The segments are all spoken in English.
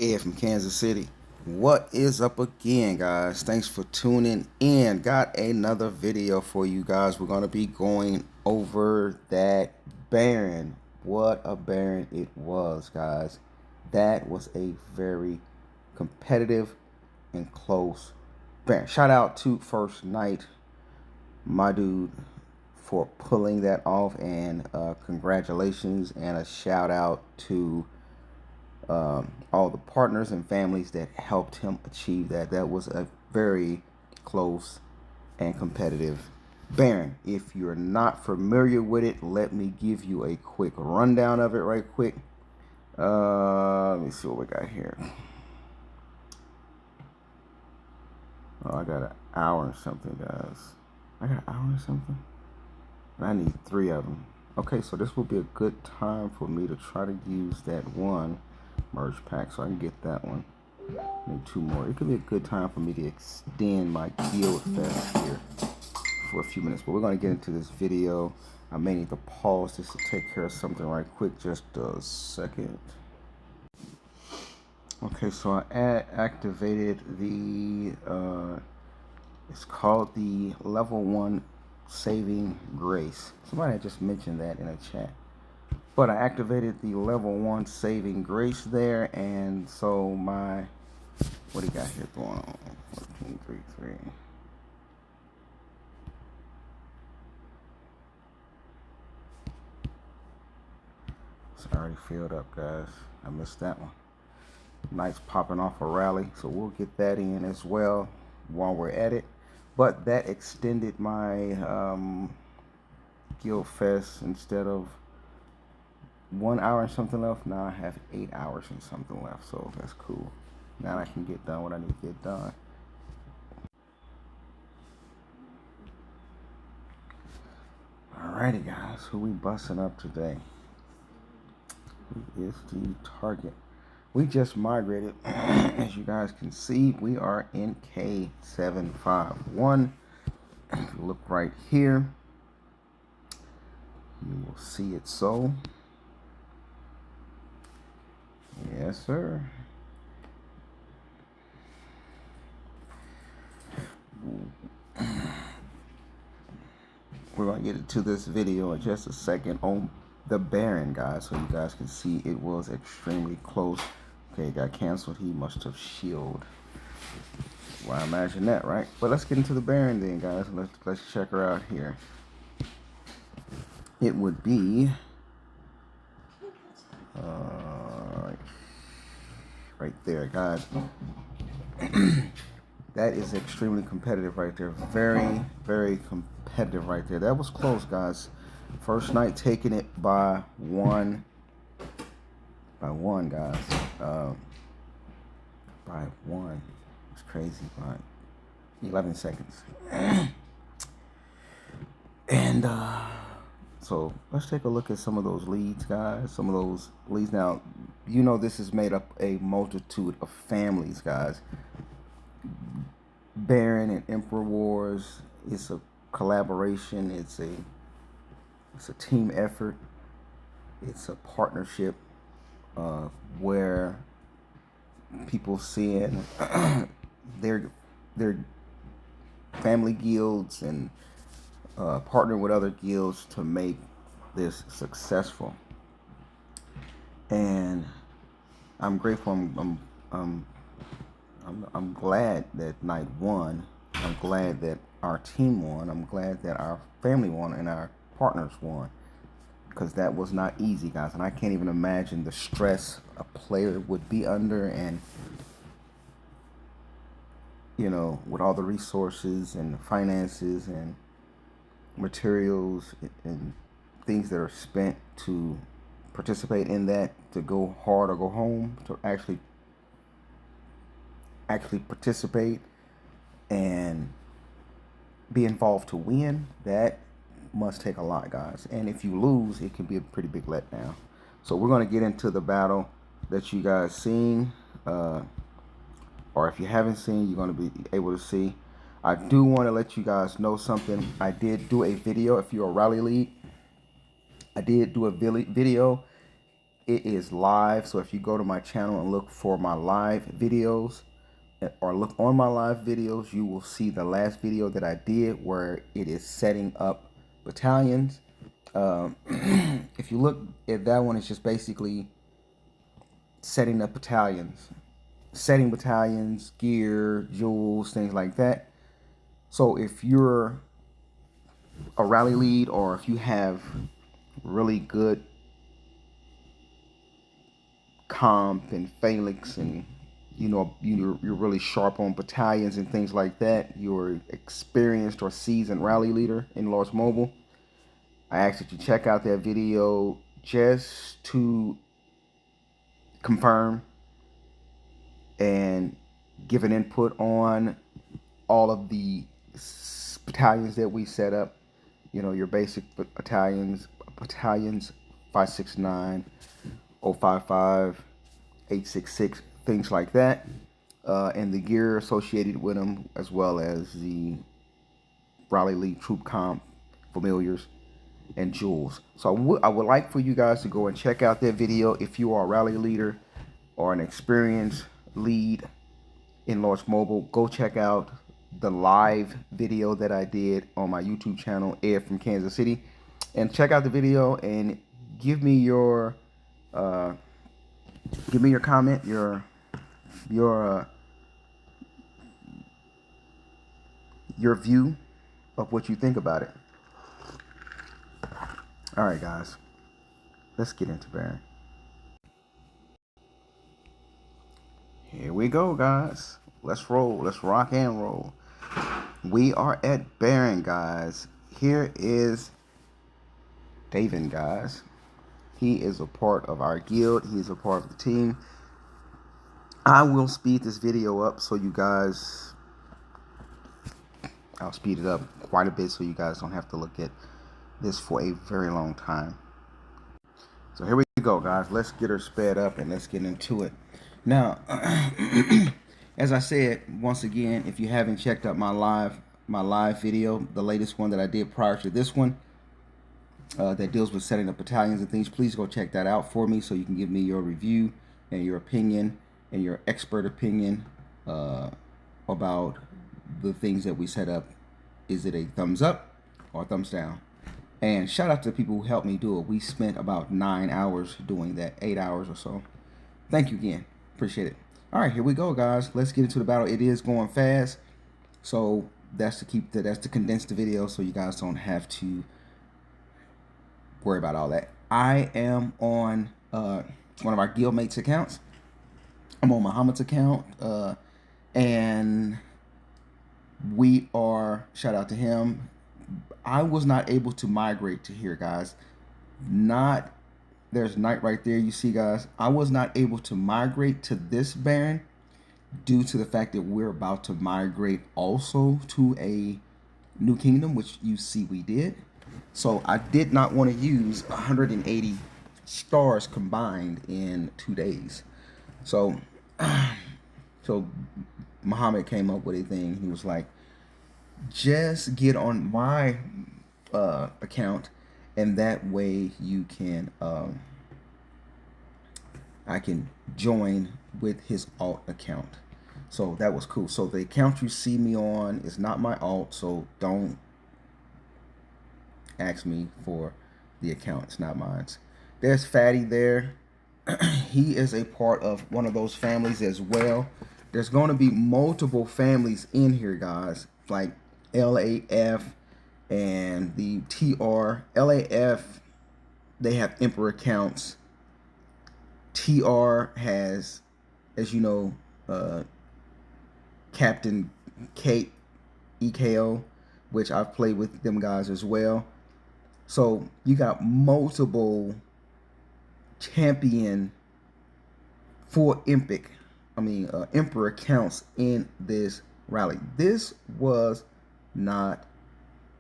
Ed from Kansas City. What is up again, guys? Thanks for tuning in. Got another video for you guys. We're going to be going over that Baron. What a Baron it was, guys. That was a very competitive and close Baron. Shout out to 1stKnight, my dude, for pulling that off, and congratulations, and a shout out to all the partners and families that helped him achieve that. That was a very close and competitive Baron. If you're not familiar with it, let me give you a quick rundown of it right quick. Let me see what we got here. Oh, I got an hour and something, guys. I got an hour and something? I need 3 of them. Okay, so this will be a good time for me to try to use that one merge pack so I can get that one. I need 2 more. It could be a good time for me to extend my guild fest here for a few minutes, but we're going to get into this video. I may need to pause this to take care of something right quick. Just a second. Okay, so I activated the it's called the level 1 saving grace. Somebody had just mentioned that in a chat. But I activated the level 1 saving grace there, and so my, what do you got here going on? 1433. It's already filled up, guys. I missed that one. Knight's popping off a rally, so we'll get that in as well while we're at it. But that extended my guild fest. Instead of 1 hour and something left, now I have 8 hours and something left, so that's cool. Now I can get done what I need to get done. Alrighty, guys, who we busting up today? Who is the target? We just migrated. As you guys can see, we are in K751. If you look right here, you will see it so. Yes, sir. We're going to get into this video in just a second on the Baron, guys, so you guys can see it was extremely close. Okay, it got canceled. He must have shielded. Well, I imagine that, right? But let's get into the Baron then, guys. Let's check her out here. It would be right there, guys. That is extremely competitive right there. Very, very competitive right there. That was close, guys. 1stKnight taking it by one, guys. By one. It's crazy, by 11 seconds. And so let's take a look at some of those leads, guys. Some of those leads. Now, you know this is made up a multitude of families, guys. Baron and Emperor Wars. It's a collaboration. It's a team effort. It's a partnership where people seeing their family guilds and partner with other guilds to make this successful. And I'm grateful. I'm glad that Knight won. I'm glad that our team won. I'm glad that our family won and our partners won, because that was not easy, guys. And I can't even imagine the stress a player would be under, and you know, with all the resources and finances and materials and things that are spent to participate in that, to go hard or go home, to actually participate and be involved to win. That must take a lot, guys. And if you lose, it can be a pretty big letdown. So we're going to get into the battle that you guys seen, or if you haven't seen, you're going to be able to see. I do want to let you guys know something. I did do a video. If you're a rally lead, I did do a video. it is live. So if you go to my channel and look for my live videos, or look on my live videos, you will see the last video that I did where it is setting up battalions. If you look at that one, it's just basically setting up battalions, setting battalions, gear, jewels, things like that. So if you're a rally lead, or if you have really good comp and phalanx, and you're really sharp on battalions and things like that, you're experienced or seasoned rally leader in Lost Mobile, I ask that you check out that video just to confirm and give an input on all of the battalions that we set up. Your basic battalions 569, 055, 866, things like that, and the gear associated with them, as well as the Rally League troop comp, familiars, and jewels. So I would like for you guys to go and check out that video if you are a rally leader or an experienced lead in Lost Mobile. Go check out the live video that I did on my YouTube channel, Ed from Kansas City, and check out the video and give me your comment, your view of what you think about it. All right, guys, let's get into Baron. Here we go, guys. Let's roll. Let's rock and roll. We are at Baron, guys. Here is David, guys. He is a part of our guild. He is a part of the team. I will speed this video up so you guys, I'll speed it up quite a bit so you guys don't have to look at this for a very long time. So here we go, guys. Let's get her sped up and let's get into it. Now, as I said, once again, if you haven't checked out my live video, the latest one that I did prior to this one, that deals with setting up battalions and things, please go check that out for me so you can give me your review and your opinion and your expert opinion about the things that we set up. Is it a thumbs up or a thumbs down? And shout out to the people who helped me do it. We spent about 9 hours doing that, 8 hours or so. Thank you again. Appreciate it. All right, here we go, guys. Let's get into the battle. It is going fast, so that's to condense the video so you guys don't have to worry about all that. I am on one of our guildmates accounts. I'm on Muhammad's account, and we are, shout out to him. I was not able to migrate to here, guys. There's Knight right there, you see, guys. I was not able to migrate to this Baron due to the fact that we're about to migrate also to a new kingdom, which you see we did. So I did not want to use 180 stars combined in 2 days. So Muhammad came up with a thing. He was like, just get on my account, and that way you can I can join with his alt account. So that was cool. So the account you see me on is not my alt, so don't ask me for the account. It's not mine. There's Fatty there. He is a part of one of those families as well. There's going to be multiple families in here, guys, like LAF and the TR. LAF, they have Emperor accounts. TR has, as you know, Captain Kate EKO, which I've played with them guys as well. So you got multiple champion for Emperor accounts in this rally. This was not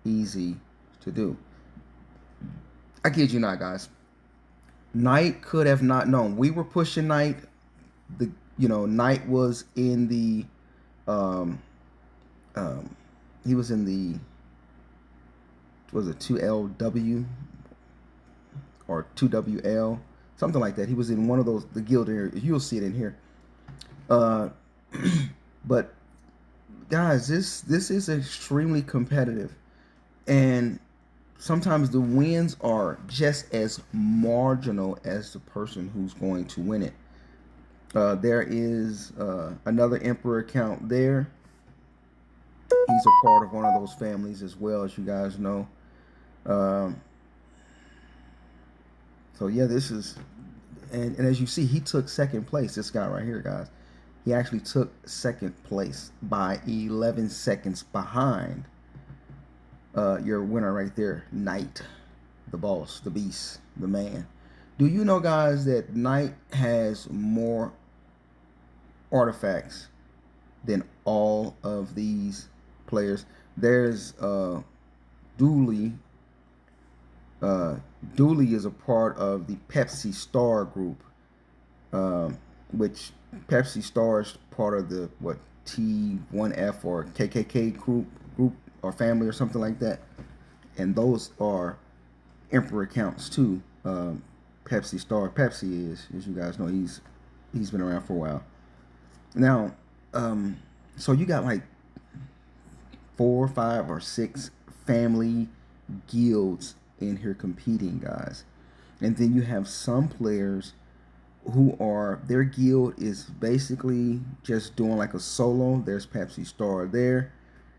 easy to do. I kid you not, guys. Knight could have not known. We were pushing Knight. Knight was in the he was in the, was it 2LW or 2WL, something like that. He was in one of those, the guild area. You'll see it in here. Uh, but guys, this is extremely competitive, and sometimes the wins are just as marginal as the person who's going to win it. There is another Emperor account there. He's a part of one of those families as well, as you guys know. So yeah, this is, and as you see, he took second place. This guy right here, guys. He actually took second place by 11 seconds behind your winner right there, Knight, the boss, the beast, the man. Do you know, guys, that Knight has more artifacts than all of these players? There's Dooley. Dooley is a part of the Pepsi Star group, which Pepsi Star is part of the what T1F or KKK group or family or something like that, and those are Emperor accounts too. Pepsi Star, Pepsi is, as you guys know, he's been around for a while now. So you got like 4, 5, or 6 family guilds in here competing, guys. And then you have some players who are, their guild is basically just doing like a solo. There's Pepsi Star there,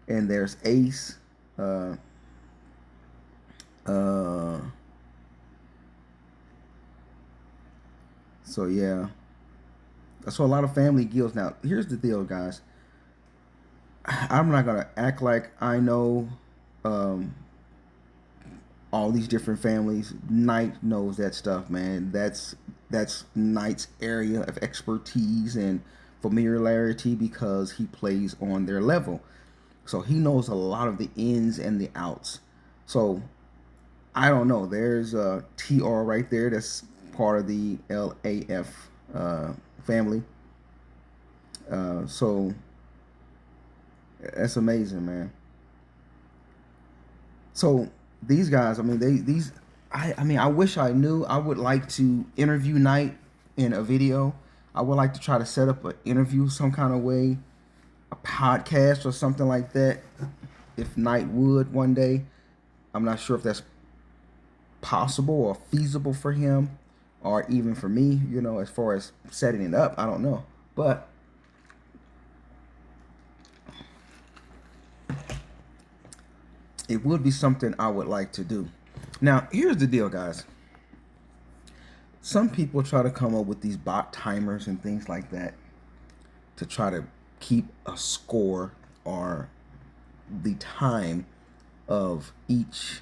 and there's Ace. So yeah, so a lot of family guilds. Now here's the deal, guys. I'm not gonna act like I know all these different families. Knight knows that stuff, man. That's Knight's area of expertise and familiarity, because he plays on their level. So he knows a lot of the ins and the outs. So I don't know. There's TR right there. That's part of the LAF family. So that's amazing, man. So these guys, I mean, I wish I knew. I would like to interview Knight in a video. I would like to try to set up an interview some kind of way, a podcast or something like that, if Knight would one day. I'm not sure if that's possible or feasible for him, or even for me, you know, as far as setting it up. I don't know. But it would be something I would like to do. Now, here's the deal, guys. Some people try to come up with these bot timers and things like that to try to keep a score or the time of each.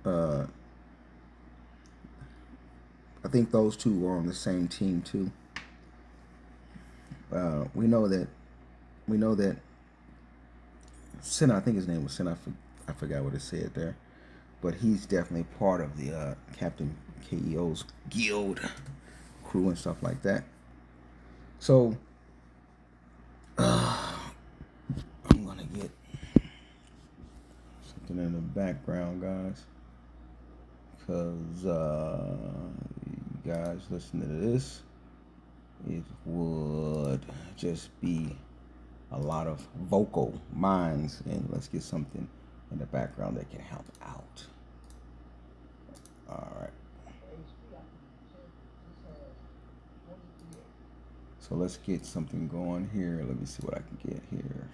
I think those two are on the same team too. We know that Senna, I think his name was Senna. I forgot what it said there, but he's definitely part of the Captain KEO's guild crew and stuff like that. So I'm gonna get something in the background, guys, because you guys listen to this, it would just be a lot of vocal minds, and let's get something in the background that can help out. All right. So let's get something going here. Let me see what I can get here.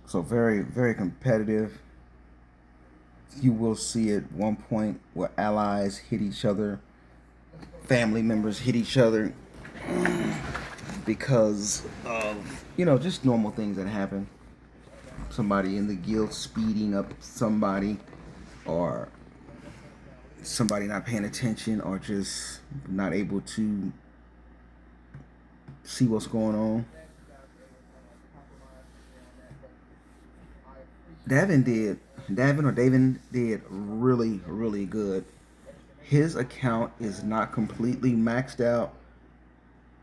So very, very competitive. You will see at one point where allies hit each other, family members hit each other because of, you know, just normal things that happen. Somebody in the guild speeding up somebody, or somebody not paying attention, or just not able to see what's going on. Davin did really, really good. His account is not completely maxed out,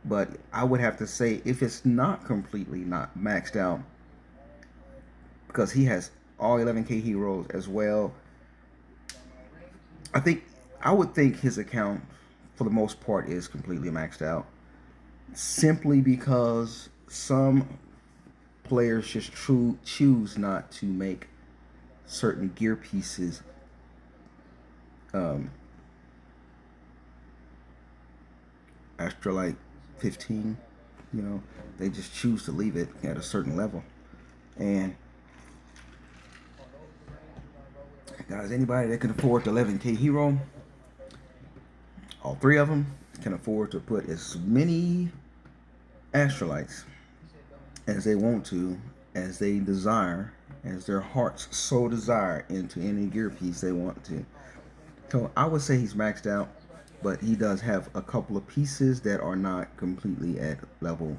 but I would have to say if it's not completely not maxed out, because he has all 11K heroes as well. I would think his account, for the most part, is completely maxed out. Simply because some players just choose not to make certain gear pieces extra, like 15. You know, they just choose to leave it at a certain level. And guys, anybody that can afford the 11K hero, all three of them can afford to put as many astrolites as they want to, as they desire, as their hearts so desire, into any gear piece they want to. So I would say he's maxed out, but he does have a couple of pieces that are not completely at level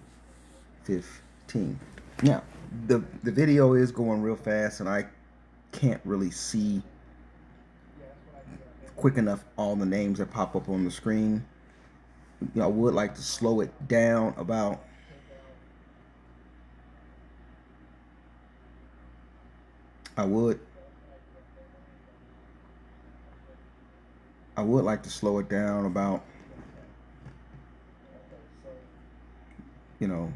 15. Now, the video is going real fast, and I can't really see quick enough all the names that pop up on the screen. You know, I would like to slow it down about I would like to slow it down about, you know,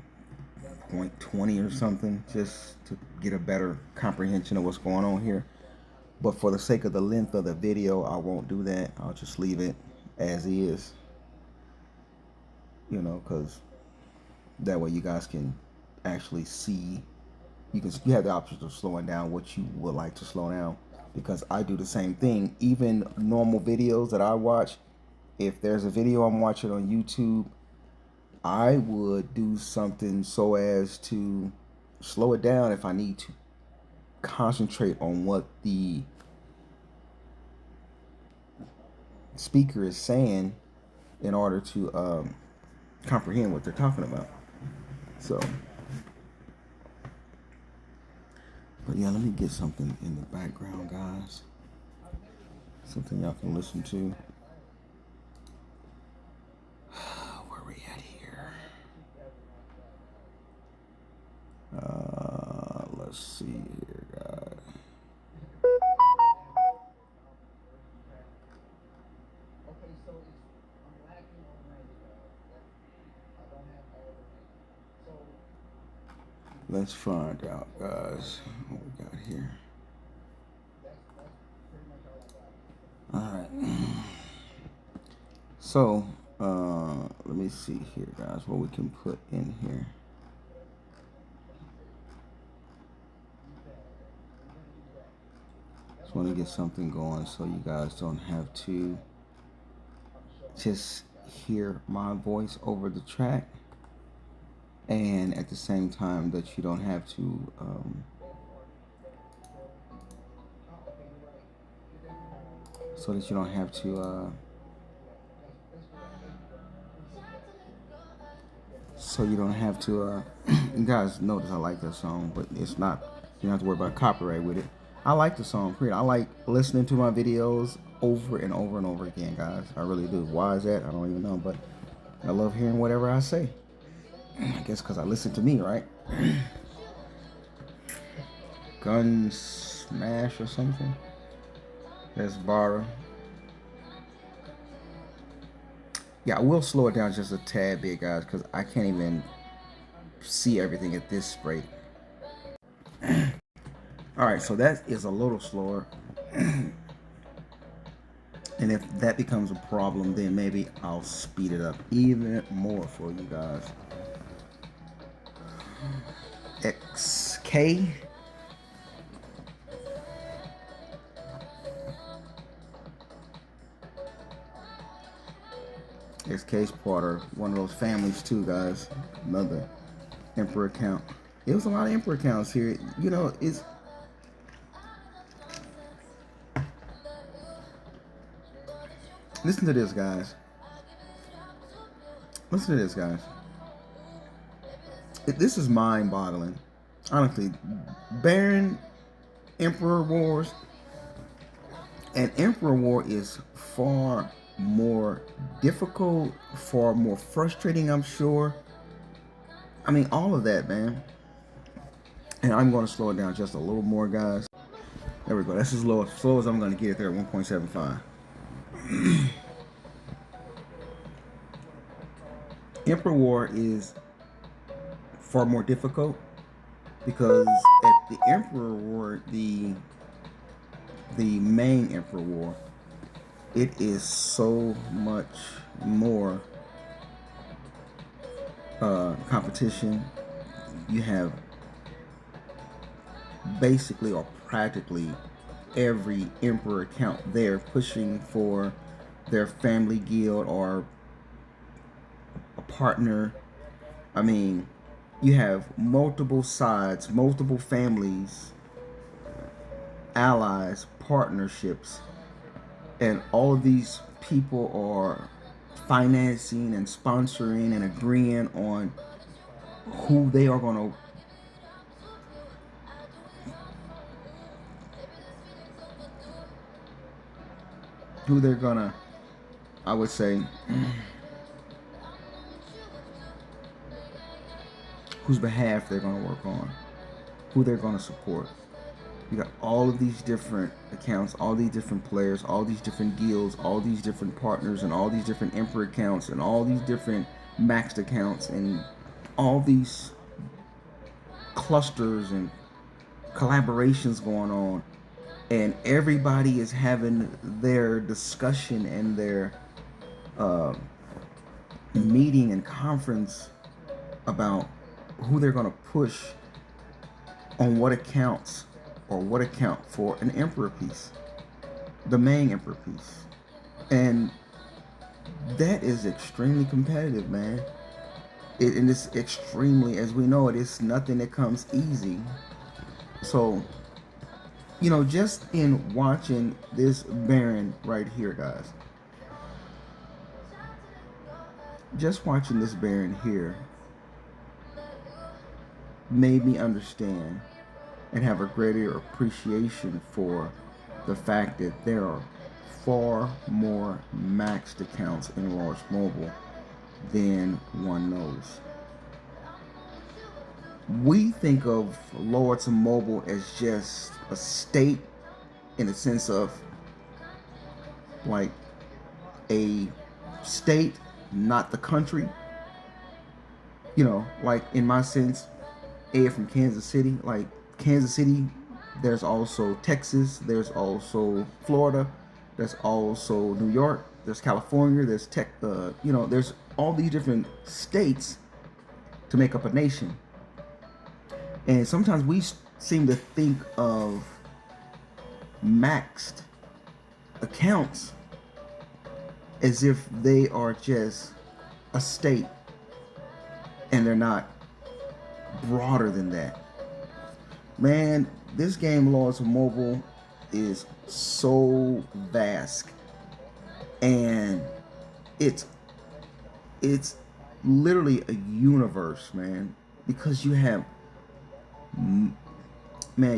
0.20 or something, just to get a better comprehension of what's going on here. But for the sake of the length of the video, I won't do that. I'll just leave it as is, you know, because that way you guys can actually see. You have the option of slowing down what you would like to slow down, because I do the same thing. Even normal videos that I watch, if there's a video I'm watching on YouTube, I would do something so as to slow it down if I need to concentrate on what the speaker is saying in order to comprehend what they're talking about. So, but yeah, let me get something in the background, guys. Something y'all can listen to. Where we at here? Let's see here, guys. Let's find out, guys, what we got here. All right. So, let me see here, guys, what we can put in here. Just want to get something going so you guys don't have to just hear my voice over the track, and at the same time that you don't have to you guys notice I like that song, but it's not, you don't have to worry about copyright with it. I like the song, period. I like listening to my videos over and over and over again, guys. I really do. Why is that? I don't even know, but I love hearing whatever I say. I guess because I listen to me, right? Gun Smash or something. That's Barra. Yeah, I will slow it down just a tad bit, guys, because I can't even see everything at this rate. Alright, so that is a little slower. And if that becomes a problem, then maybe I'll speed it up even more for you guys. XK. XK's part of one of those families too, guys. Another Emperor account. It was a lot of Emperor accounts here. You know, it's listen to this, guys. Listen to this, guys. This is mind-boggling. Honestly, Baron, Emperor Wars, and Emperor War is far more difficult, far more frustrating, I'm sure. I mean, all of that, man. And I'm going to slow it down just a little more, guys. There we go. That's as slow as I'm going to get it there at 1.75. Emperor War is far more difficult because at the Emperor War, the main Emperor War, it is so much more competition. You have basically or practically every emperor account there pushing for their family guild or a partner. I mean, you have multiple sides, multiple families, allies, partnerships, and all of these people are financing and sponsoring and agreeing on who they are going to I would say, whose behalf they're going to work on, who they're going to support. You got all of these different accounts, all these different players, all these different guilds, all these different partners, and all these different emperor accounts, and all these different maxed accounts, and all these clusters and collaborations going on. And everybody is having their discussion and their meeting and conference about who they're going to push on what accounts or what account for an emperor piece, the main emperor piece. And that is extremely competitive, man. And it's extremely, as we know, it's nothing that comes easy. So, you know, just in watching this Baron right here, guys, just watching this Baron here made me understand and have a greater appreciation for the fact that there are far more maxed accounts in Lords Mobile than one knows. We think of Lords Mobile as just a state in the sense of like a state, not the country. You know, like in my sense, from Kansas City, like Kansas City, there's also Texas, there's also Florida, there's also New York, there's California, there's there's all these different states to make up a nation. And sometimes we seem to think of maxed accounts as if they are just a state and they're not broader than that. Man, this game, Lords Mobile, is so vast, and it's literally a universe, man, because you have, man,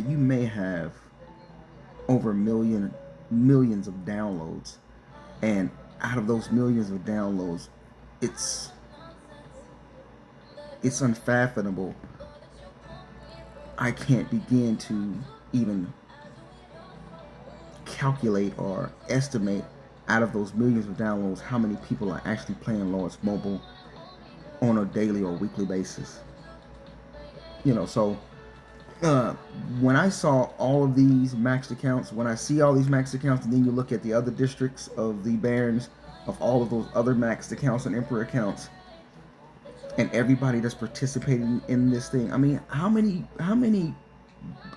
you may have over millions of downloads, and out of those millions of downloads, it's unfathomable. I can't begin to even calculate or estimate out of those millions of downloads how many people are actually playing Lords Mobile on a daily or weekly basis. You know, so when I saw all of these maxed accounts, when I see all these maxed accounts, and then you look at the other districts of the Barons, of all of those other maxed accounts and Emperor accounts, and everybody that's participating in this thing. I mean, how many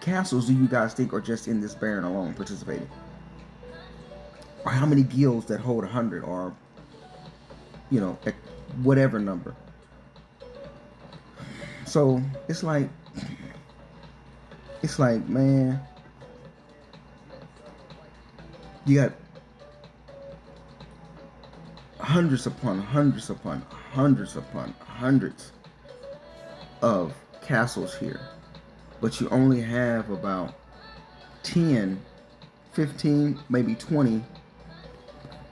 castles do you guys think are just in this Baron alone participating? Or how many guilds that hold 100 or, you know, whatever number? So it's like, man, you got hundreds upon hundreds upon hundreds upon hundreds of castles here, but you only have about 10, 15, maybe 20.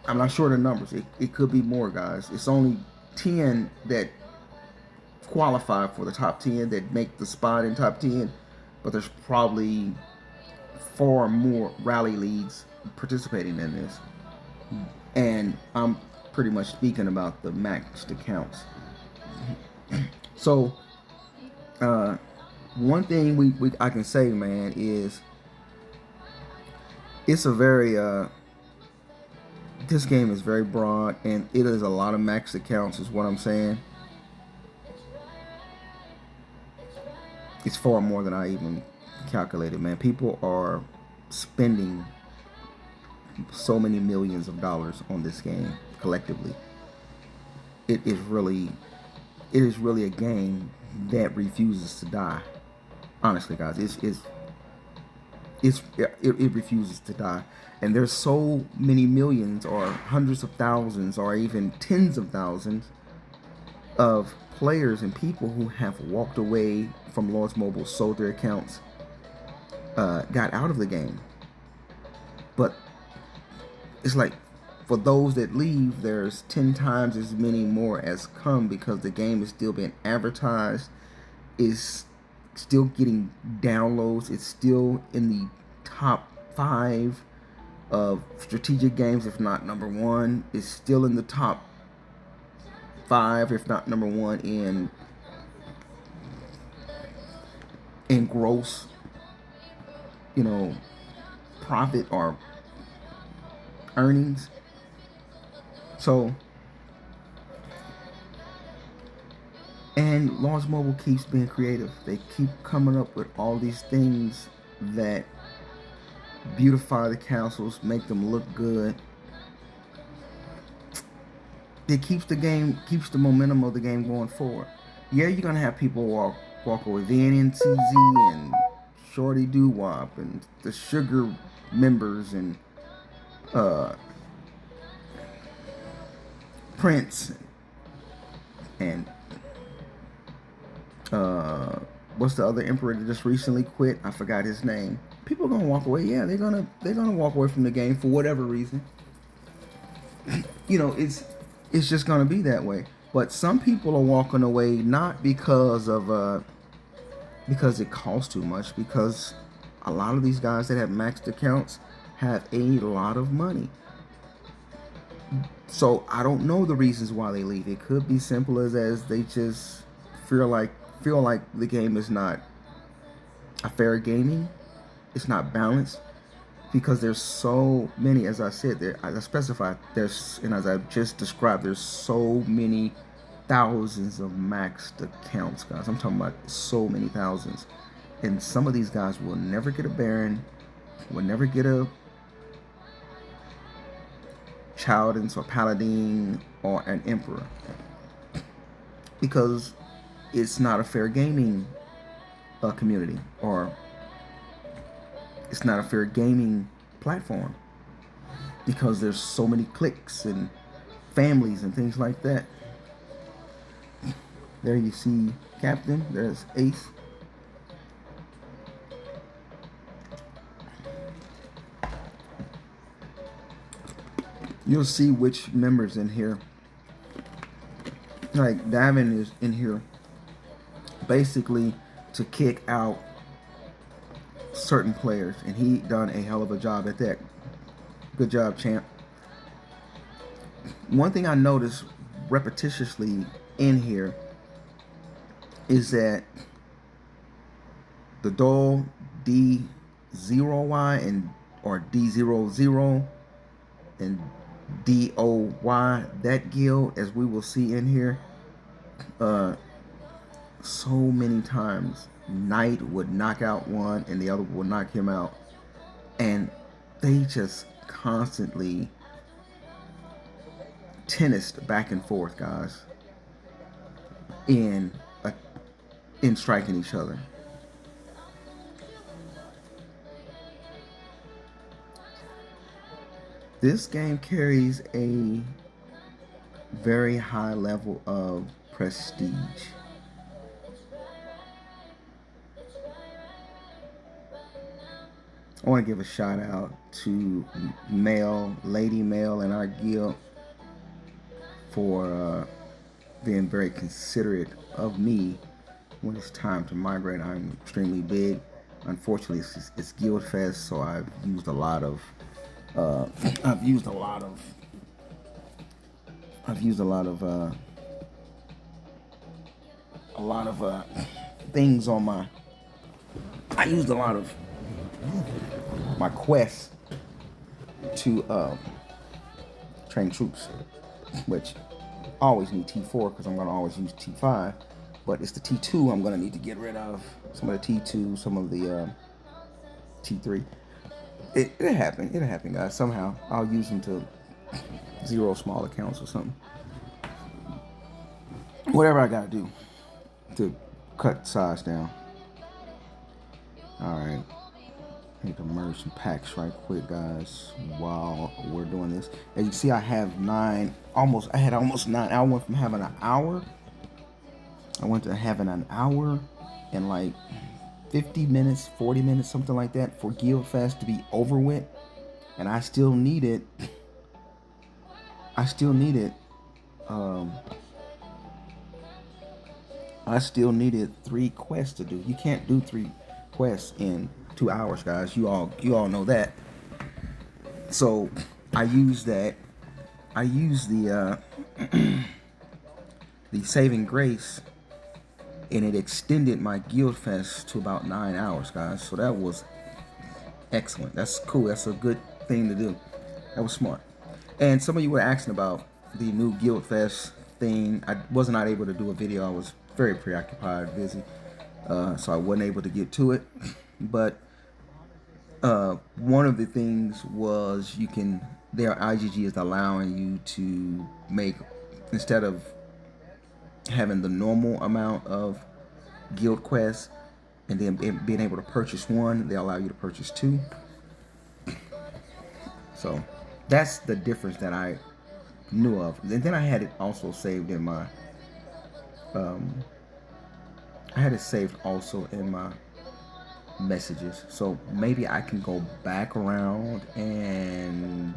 I'm not sure the numbers. It could be more, guys. It's only 10 that qualify for the top 10 that make the spot in top 10, but there's probably far more rally leagues participating in this, and I'm pretty much speaking about the maxed accounts. So, one thing I can say, man, is it's a very this game is very broad, and it is a lot of maxed accounts, is what I'm saying. It's far more than I even calculated, man. People are spending so many millions of dollars on this game collectively. It is really a game that refuses to die. Honestly, guys, it refuses to die. And there's so many millions or hundreds of thousands or even tens of thousands of players and people who have walked away from Lords Mobile, sold their accounts, got out of the game. But it's like, for those that leave, there's 10 times as many more as come, because the game is still being advertised, is still getting downloads. It's still in the top 5 of strategic games, if not number 1. It's still in the top 5, if not number 1 in gross, profit or earnings. So, and Lords Mobile keeps being creative. They keep coming up with all these things that beautify the castles, make them look good. It keeps the momentum of the game going forward. Yeah, you're gonna have people walk away. VNNCZ and Shorty Doo Wop and the Sugar members and Prince and what's the other emperor that just recently quit? I forgot his name. People are gonna walk away. Yeah, they're gonna walk away from the game for whatever reason. It's just gonna be that way. But some people are walking away not because of because it costs too much, because a lot of these guys that have maxed accounts have a lot of money. So I don't know the reasons why they leave. It could be simple as they just feel like the game is not a fair gaming. It's not balanced, because there's so many, as I said, as I specified, and as I just described, there's so many thousands of maxed accounts, guys. I'm talking about so many thousands. And some of these guys will never get a Baron, will never get a Childens or Paladin or an Emperor, because it's not a fair gaming community, or it's not a fair gaming platform, because there's so many cliques and families and things like that. There you see Captain, there's Ace. You'll see which members in here. Like Davin is in here basically to kick out certain players, and he done a hell of a job at that. Good job, champ. One thing I noticed repetitiously in here is that the Dole D0Y and or D00 and DOY, that guild, as we will see in here, so many times Knight would knock out one and the other would knock him out, and they just constantly tennised back and forth, guys, in striking each other. This game carries a very high level of prestige. I want to give a shout out to Lady Male in our guild for being very considerate of me when it's time to migrate. I'm extremely big. Unfortunately, it's Guild Fest, so I've used a lot of uh, I've used a lot of I've used a lot of things on my. I used a lot of my quests to train troops, which I always need T4 because I'm gonna always use T5, but it's the T2 I'm gonna need to get rid of. Some of the T2, some of the T3. It'll happen, guys. Somehow I'll use them to zero small accounts or something. Whatever I gotta do to cut size down. All right. Need to merge some packs right quick, guys, while we're doing this. As you see, I have I had almost 9. I went from having an hour. I went to having an hour and like 50 minutes, 40 minutes, something like that for Guild Fest to be over with. And I still needed, I still needed 3 quests to do. You can't do 3 quests in 2 hours, guys. You all know that. So I used that. I used the the saving grace, and it extended my Guild Fest to about 9 hours, guys. So that was excellent. That's cool. That's a good thing to do. That was smart. And some of you were asking about the new Guild Fest thing. I was not able to do a video. I was very preoccupied, busy, so I wasn't able to get to it. But one of the things was their IGG is allowing you to make, instead of having the normal amount of guild quests and then being able to purchase 1, they allow you to purchase 2. So that's the difference that I knew of. And then I had it also saved in my messages. So maybe I can go back around and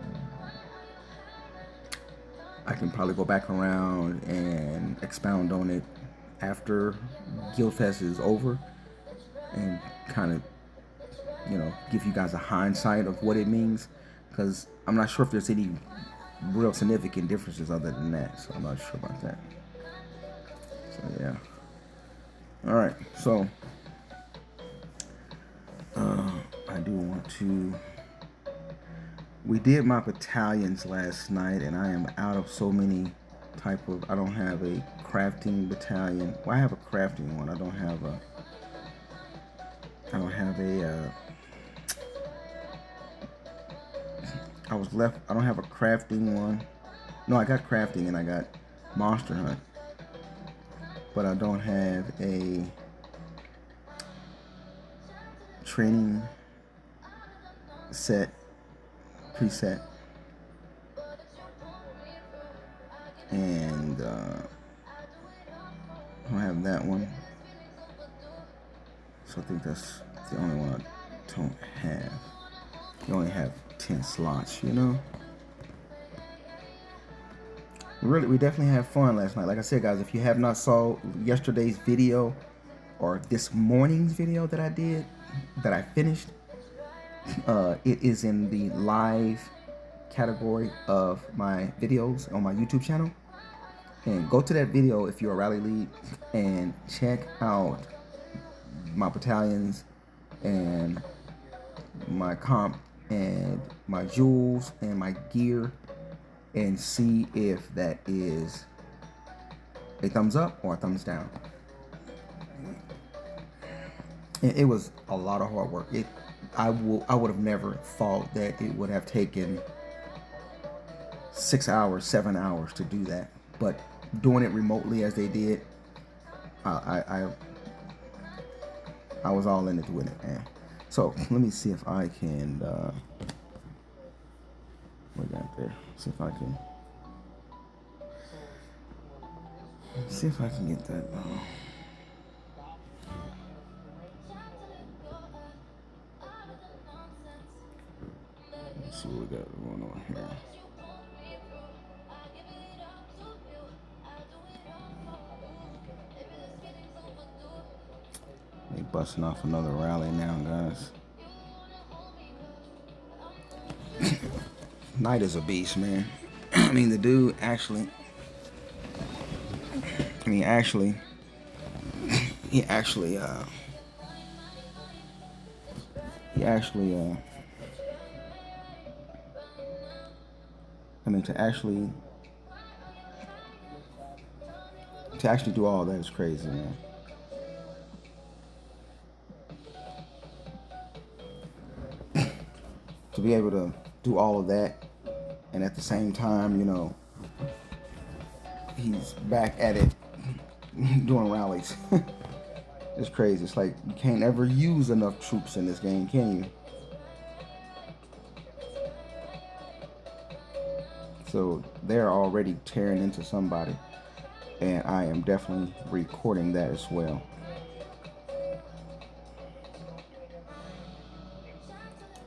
I can probably go back around and expound on it after Guild Fest is over and kind of, give you guys a hindsight of what it means, because I'm not sure if there's any real significant differences other than that, so I'm not sure about that. So yeah. All right, so I do want to. We did my battalions last night, and I am out of so many type of. I don't have a crafting battalion. Well, I have a crafting one. I don't have a. I don't have a crafting one. No, I got crafting and I got monster hunt, but I don't have a training preset, and I don't have that one. So I think that's the only one I don't have. You only have 10 slots, Really, we definitely had fun last night. Like I said, guys, if you have not saw yesterday's video or this morning's video that I did, that I finished, it is in the live category of my videos on my YouTube channel. And go to that video if you're a rally lead and check out my battalions and my comp and my jewels and my gear, and see if that is a thumbs up or a thumbs down. And it was a lot of hard work. I would have never thought that it would have taken 6 hours, 7 hours to do that. But doing it remotely as they did, I was all in it to win it, man. So let me see if I can. What we got there? See if I can. See if I can get that. Let's see what we got going on here. Let me busting off another rally now, guys. Knight is a beast, man. I mean, the dude actually. He actually. I mean, to actually do all that is crazy, man. To be able to do all of that, and at the same time, you know, he's back at it doing rallies. It's crazy. It's like you can't ever use enough troops in this game, can you? So they're already tearing into somebody, and I am definitely recording that as well.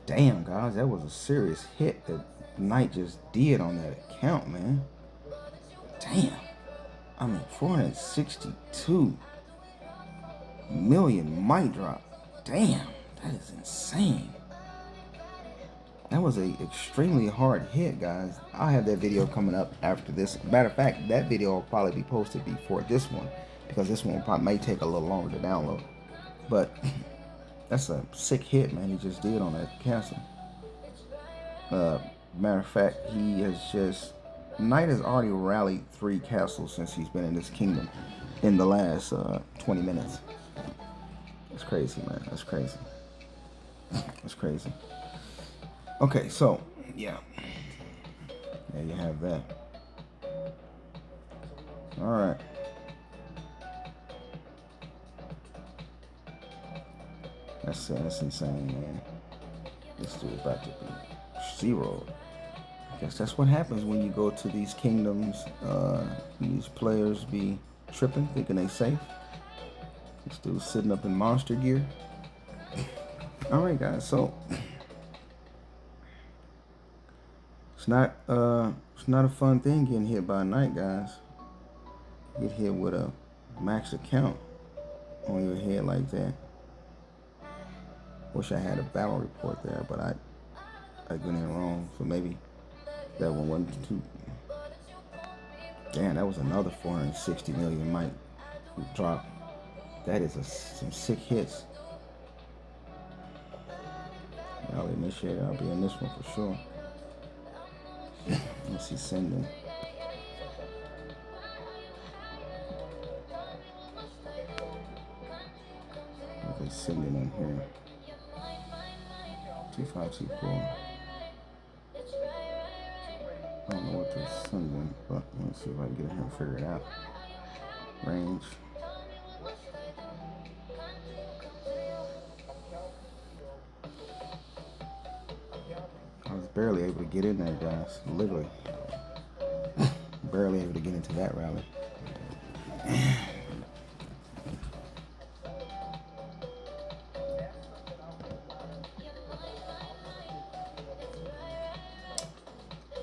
Damn, guys, that was a serious hit that Knight just did on that account, man. Damn. I mean, 462 million might drop. Damn, that is insane. That was a extremely hard hit, guys. I'll have that video coming up after this. Matter of fact, that video will probably be posted before this one, because this one probably may take a little longer to download. But that's a sick hit, man, he just did on that castle. Matter of fact, Knight has already rallied 3 castles since he's been in this kingdom in the last 20 minutes. That's crazy, man. That's crazy. That's crazy. Okay, so, yeah. There you have that. Alright. That's insane, man. This dude about to be zeroed. I guess that's what happens when you go to these kingdoms. These players be tripping, thinking they safe. This dude's sitting up in monster gear. Alright, guys, so it's not a fun thing getting hit by a Knight, guys. Get hit with a max account on your head like that. Wish I had a battle report there, but I went in wrong, so maybe that one wasn't too. Damn, that was another 460 million might drop. That is some sick hits. I'll initiate. I'll be in this one for sure. What's he sending? What they sending in here? 2524. I don't know what they're sending, but let's see if I can get him and figure it out. Range. I was barely able to get in there, guys. Literally. Barely able to get into that rally.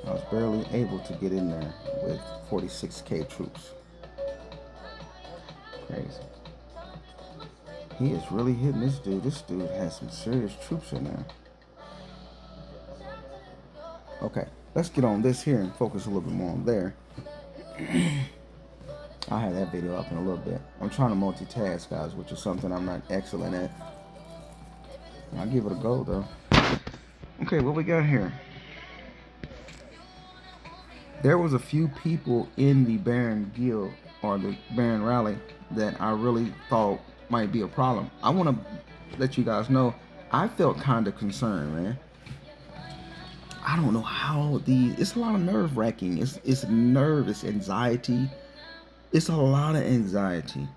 I was barely able to get in there with 46k troops. Crazy. He is really hitting this dude. This dude has some serious troops in there. Okay, let's get on this here and focus a little bit more on there. I'll have that video up in a little bit. I'm trying to multitask, guys, which is something I'm not excellent at. I'll give it a go, though. Okay, what we got here? There was a few people in the Baron Guild, or the Baron Rally, that I really thought might be a problem. I want to let you guys know, I felt kind of concerned, man. I don't know how it's a lot of nerve wracking. It's nerve, it's anxiety. It's a lot of anxiety.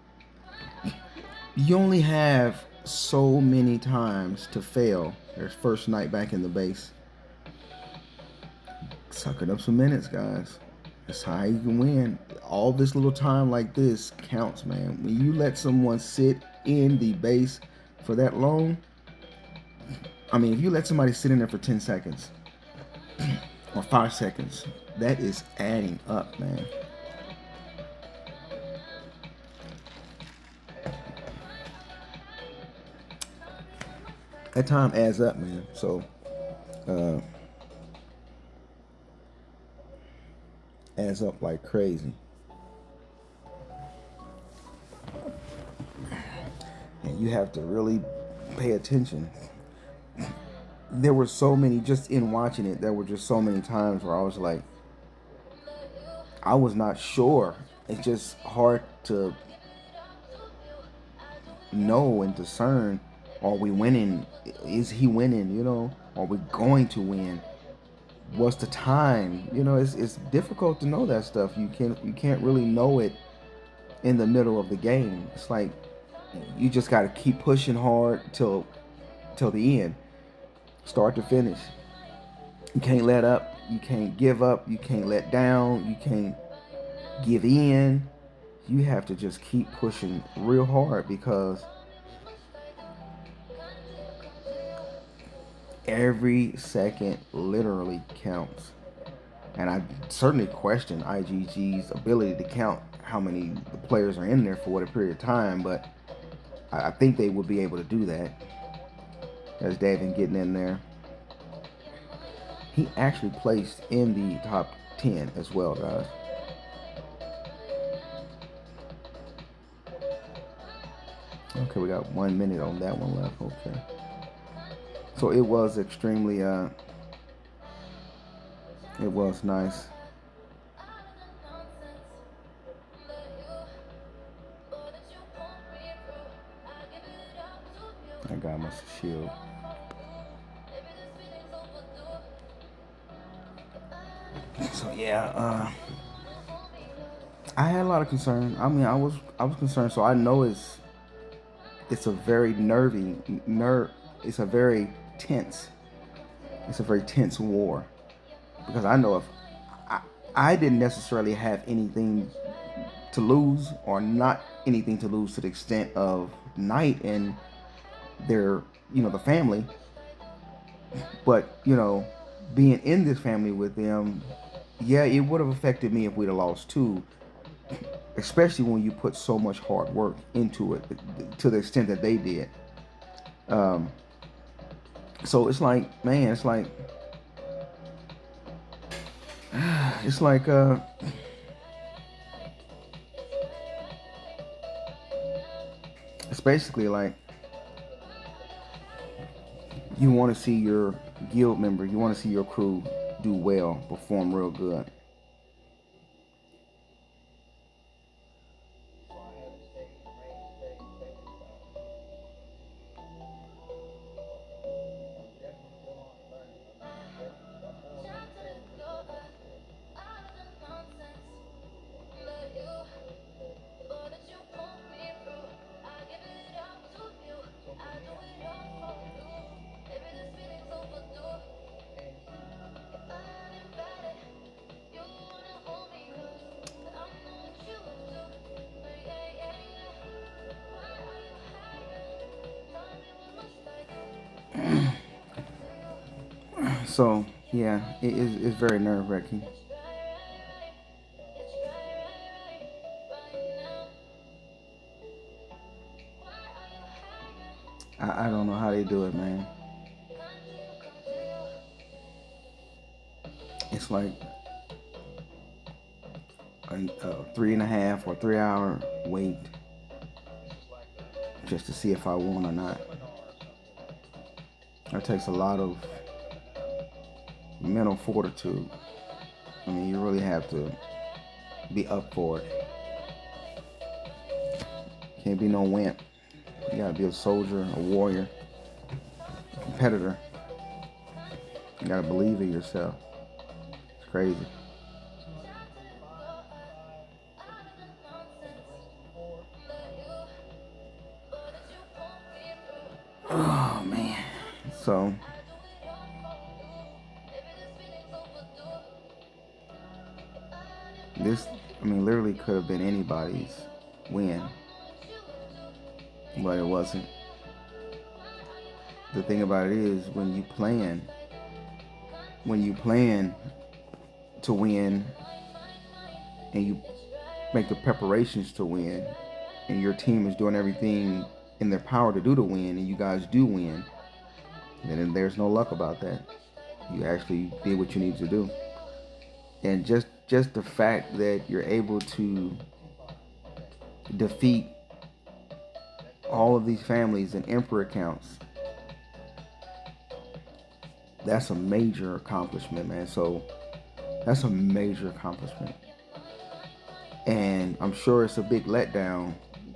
You only have so many times to fail your first night back in the base. Sucking up some minutes, guys. That's how you can win. All this little time like this counts, man. When you let someone sit in the base for that long, I mean, if you let somebody sit in there for 10 seconds or 5 seconds, that is adding up, man. that time adds up, man. So adds up like crazy. And you have to really pay attention. There were so many, just in watching it, there were just so many times where I was like, I was not sure. It's just hard to know and discern. Are we winning? Is he winning? You know, are we going to win? What's the time? You know, it's difficult to know that stuff. You can't really know it in the middle of the game. It's like you just got to keep pushing hard till the end, start to finish. You can't let up. You can't give up. You can't let down. You can't give in. You have to just keep pushing real hard because every second literally counts. And I certainly question IGG's ability to count how many the players are in there for what a period of time, but I think they would be able to do that. As David getting in there. He actually placed in the top 10 as well, guys. Okay, we got 1 minute on that one left. Okay. So it was extremely, it was nice. That guy must have shield. So yeah, I had a lot of concern. I mean, I was concerned. So I know it's a very it's a very tense. It's a very tense war because I know if I didn't necessarily have anything to lose or not anything to lose to the extent of Knight and their, the family, but being in this family with them, yeah, it would have affected me if we'd have lost too, especially when you put so much hard work into it to the extent that they did. So it's like, man, it's like it's basically like you want to see your guild member, you want to see your crew do well, perform real good. So yeah, it's very nerve-wracking. I don't know how they do it, man. It's like a 3.5 or 3 hour wait just to see if I won or not. That takes a lot of mental fortitude. I mean, you really have to be up for it. Can't be no wimp. You gotta be a soldier, a warrior, a competitor. You gotta believe in yourself. It's crazy. Oh man. So this, I mean, literally could have been anybody's win, but it wasn't. The thing about it is, when you plan to win and you make the preparations to win and your team is doing everything in their power to do to win and you guys do win, And then there's no luck about that. You actually did what you need to do. And just the fact that you're able to defeat all of these families in emperor accounts, that's a major accomplishment, man. So that's a major accomplishment. And I'm sure it's a big letdown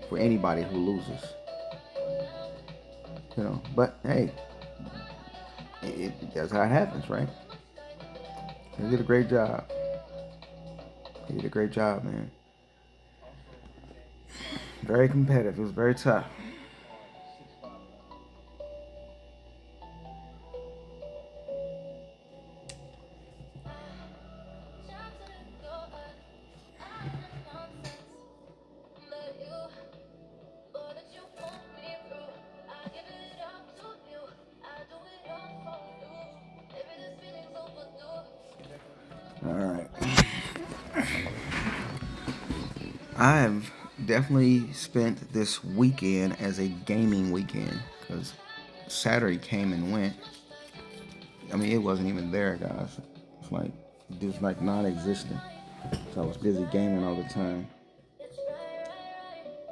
for anybody who loses. You know, but hey, that's how it happens, right? He did a great job. He did a great job, man. Very competitive. It was very tough. All right. I have definitely spent this weekend as a gaming weekend because Saturday came and went. I mean, it wasn't even there, guys. It's like just like non-existent. So I was busy gaming all the time.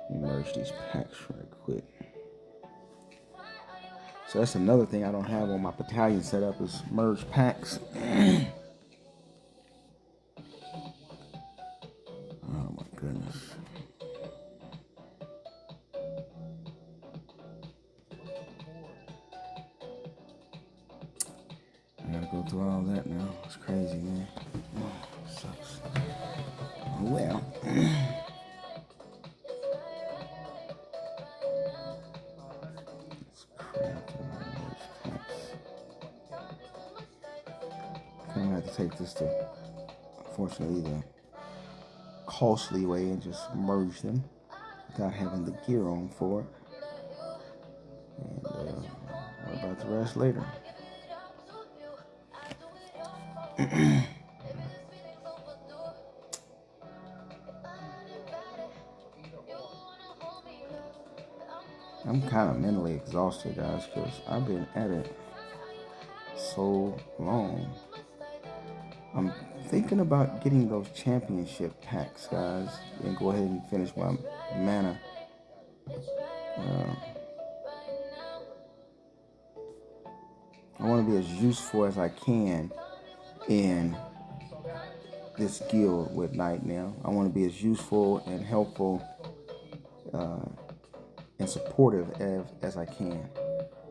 Let me merge these packs right quick. So that's another thing I don't have on my battalion setup is merge packs. Oh my goodness. I gotta go through all that now. It's crazy, man. Oh, sucks. Oh, well. It's crap. I'm gonna have to take this to, unfortunately, the costly way and just merge them without having the gear on for it. And what about the rest later? I'm kind of mentally exhausted, guys, because I've been at it so long. I'm thinking about getting those championship packs, guys, and go ahead and finish my mana. I want to be as useful as I can in this guild with Knight now. I want to be as useful and helpful and supportive as I can.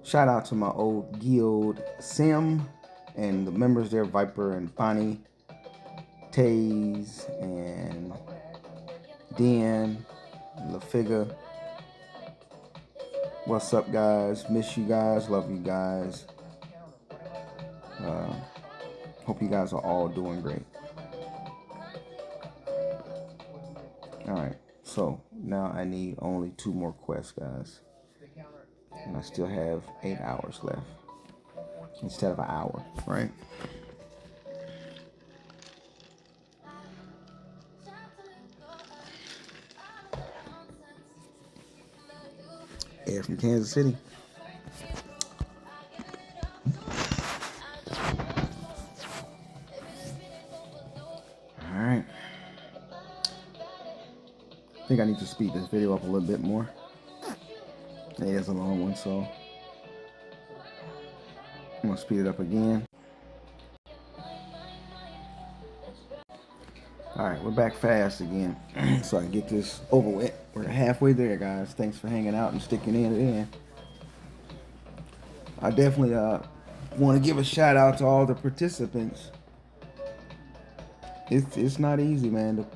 Shout out to my old guild, Sim, and the members there, Viper and Bonnie, Taze, and Den, LaFiga. What's up, guys? Miss you guys. Love you guys. Hope you guys are all doing great. Alright, so now I need only 2 more quests, guys. And I still have 8 hours left instead of an hour, right? Air from Kansas City. Alright. I think I need to speed this video up a little bit more. It is a long one, so I'm gonna speed it up again. Alright, we're back fast again. So I can get this over with. We're halfway there, guys. Thanks for hanging out and sticking in. I definitely want to give a shout out to all the participants. It's not easy, man, to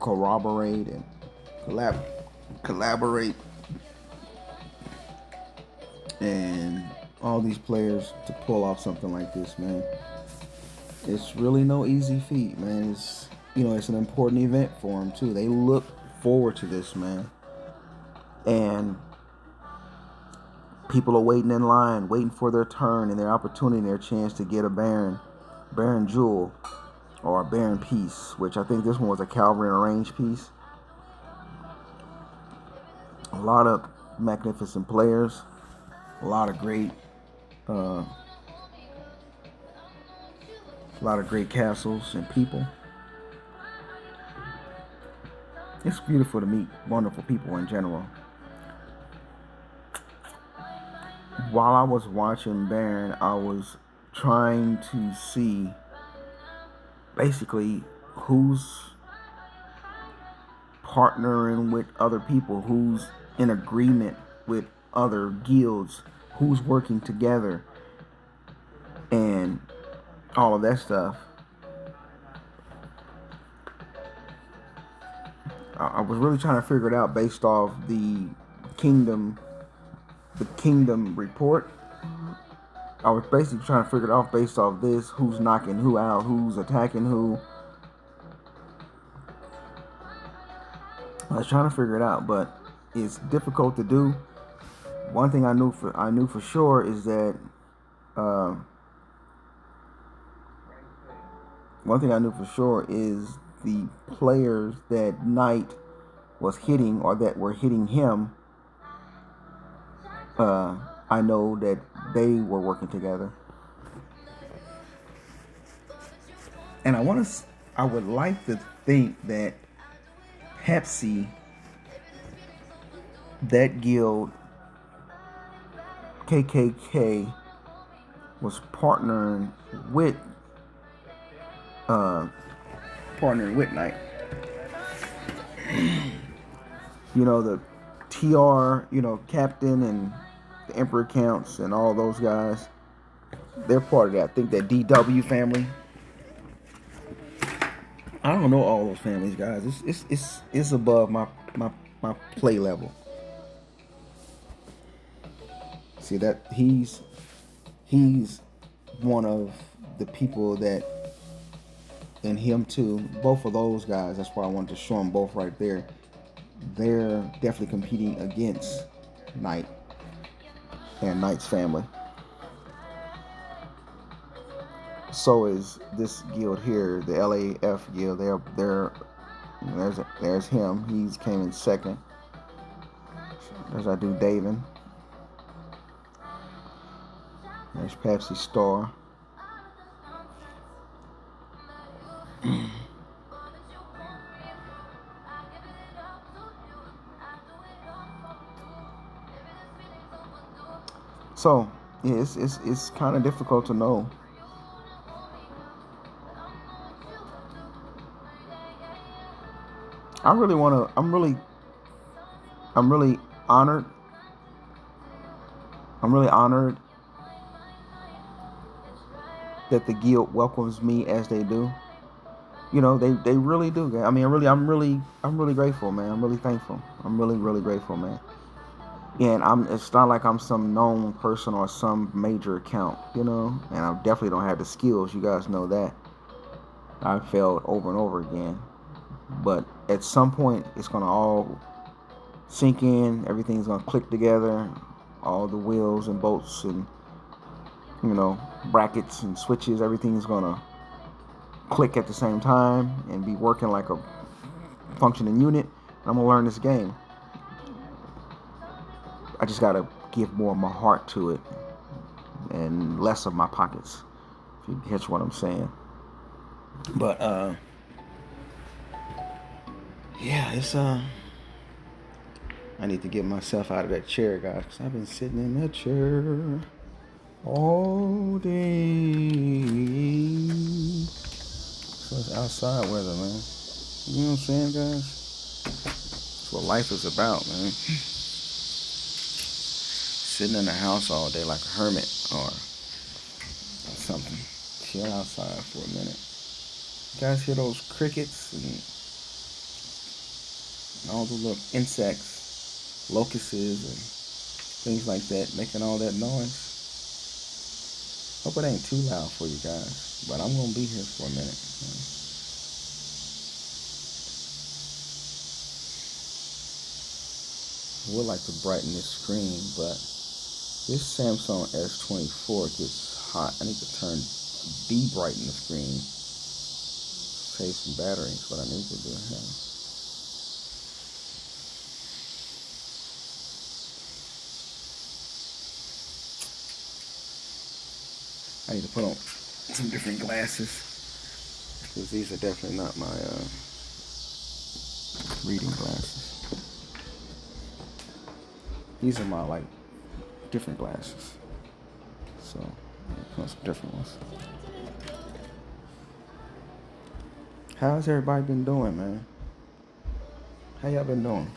corroborate and collaborate and all these players to pull off something like this, man. It's really no easy feat, man. It's, you know, it's an important event for them too. They look forward to this, man. And people are waiting in line, waiting for their turn and their opportunity and their chance to get a Baron Jewel or a Baron piece, which I think this one was a Cavalry and a range piece. A lot of magnificent players, a lot of great A lot of great castles and people. It's beautiful to meet wonderful people in general. While I was watching Baron, I was trying to see basically who's partnering with other people, who's in agreement with other guilds, who's working together, and all of that stuff. I was really trying to figure it out based off the kingdom report. I was basically trying to figure it out based off this: who's knocking who out, who's attacking who. I was trying to figure it out, but it's difficult to do. One thing I knew for sure is that the players that Knight was hitting, or that were hitting him, I know that they were working together. And I would like to think that Pepsi, that guild, KKK, was partnering with Knight. You know, the TR, Captain and the Emperor Counts and all those guys, they're part of that. I think that DW family. I don't know all those families, guys. It's above my play level. See that he's one of the people that, and him too. Both of those guys. That's why I wanted to show them both right there. They're definitely competing against Knight and Knight's family. So is this guild here, the LAF guild. There's him. He's came in second. There's our dude David. There's Pepsi Star. So yeah, it's kind of difficult to know. I'm really honored. I'm really honored that the guild welcomes me as they do. They really do. I mean, I'm really grateful, man. I'm really thankful. I'm really grateful, man. And it's not like I'm some known person or some major account, and I definitely don't have the skills. You guys know that. I failed over and over again. But at some point, it's going to all sink in. Everything's going to click together. All the wheels and bolts and, brackets and switches, everything's going to click at the same time and be working like a functioning unit. I'm going to learn this game. I just got to give more of my heart to it and less of my pockets, if you catch what I'm saying. But, yeah, it's, I need to get myself out of that chair, guys, because I've been sitting in that chair all day. So it's outside weather, man. You know what I'm saying, guys? That's what life is about, man. Sitting in the house all day like a hermit or something. Chill outside for a minute. You guys hear those crickets and all the little insects, locusts and things like that, making all that noise? Hope it ain't too loud for you guys, but I'm going to be here for a minute. I would like to brighten this screen, but this Samsung S24 gets hot. I need to de-brighten the screen. Save some battery is what I need to do here. I need to put on some different glasses, because these are definitely not my reading glasses. These are my like different glasses. So put on some different ones. How's everybody been doing, man? How y'all been doing?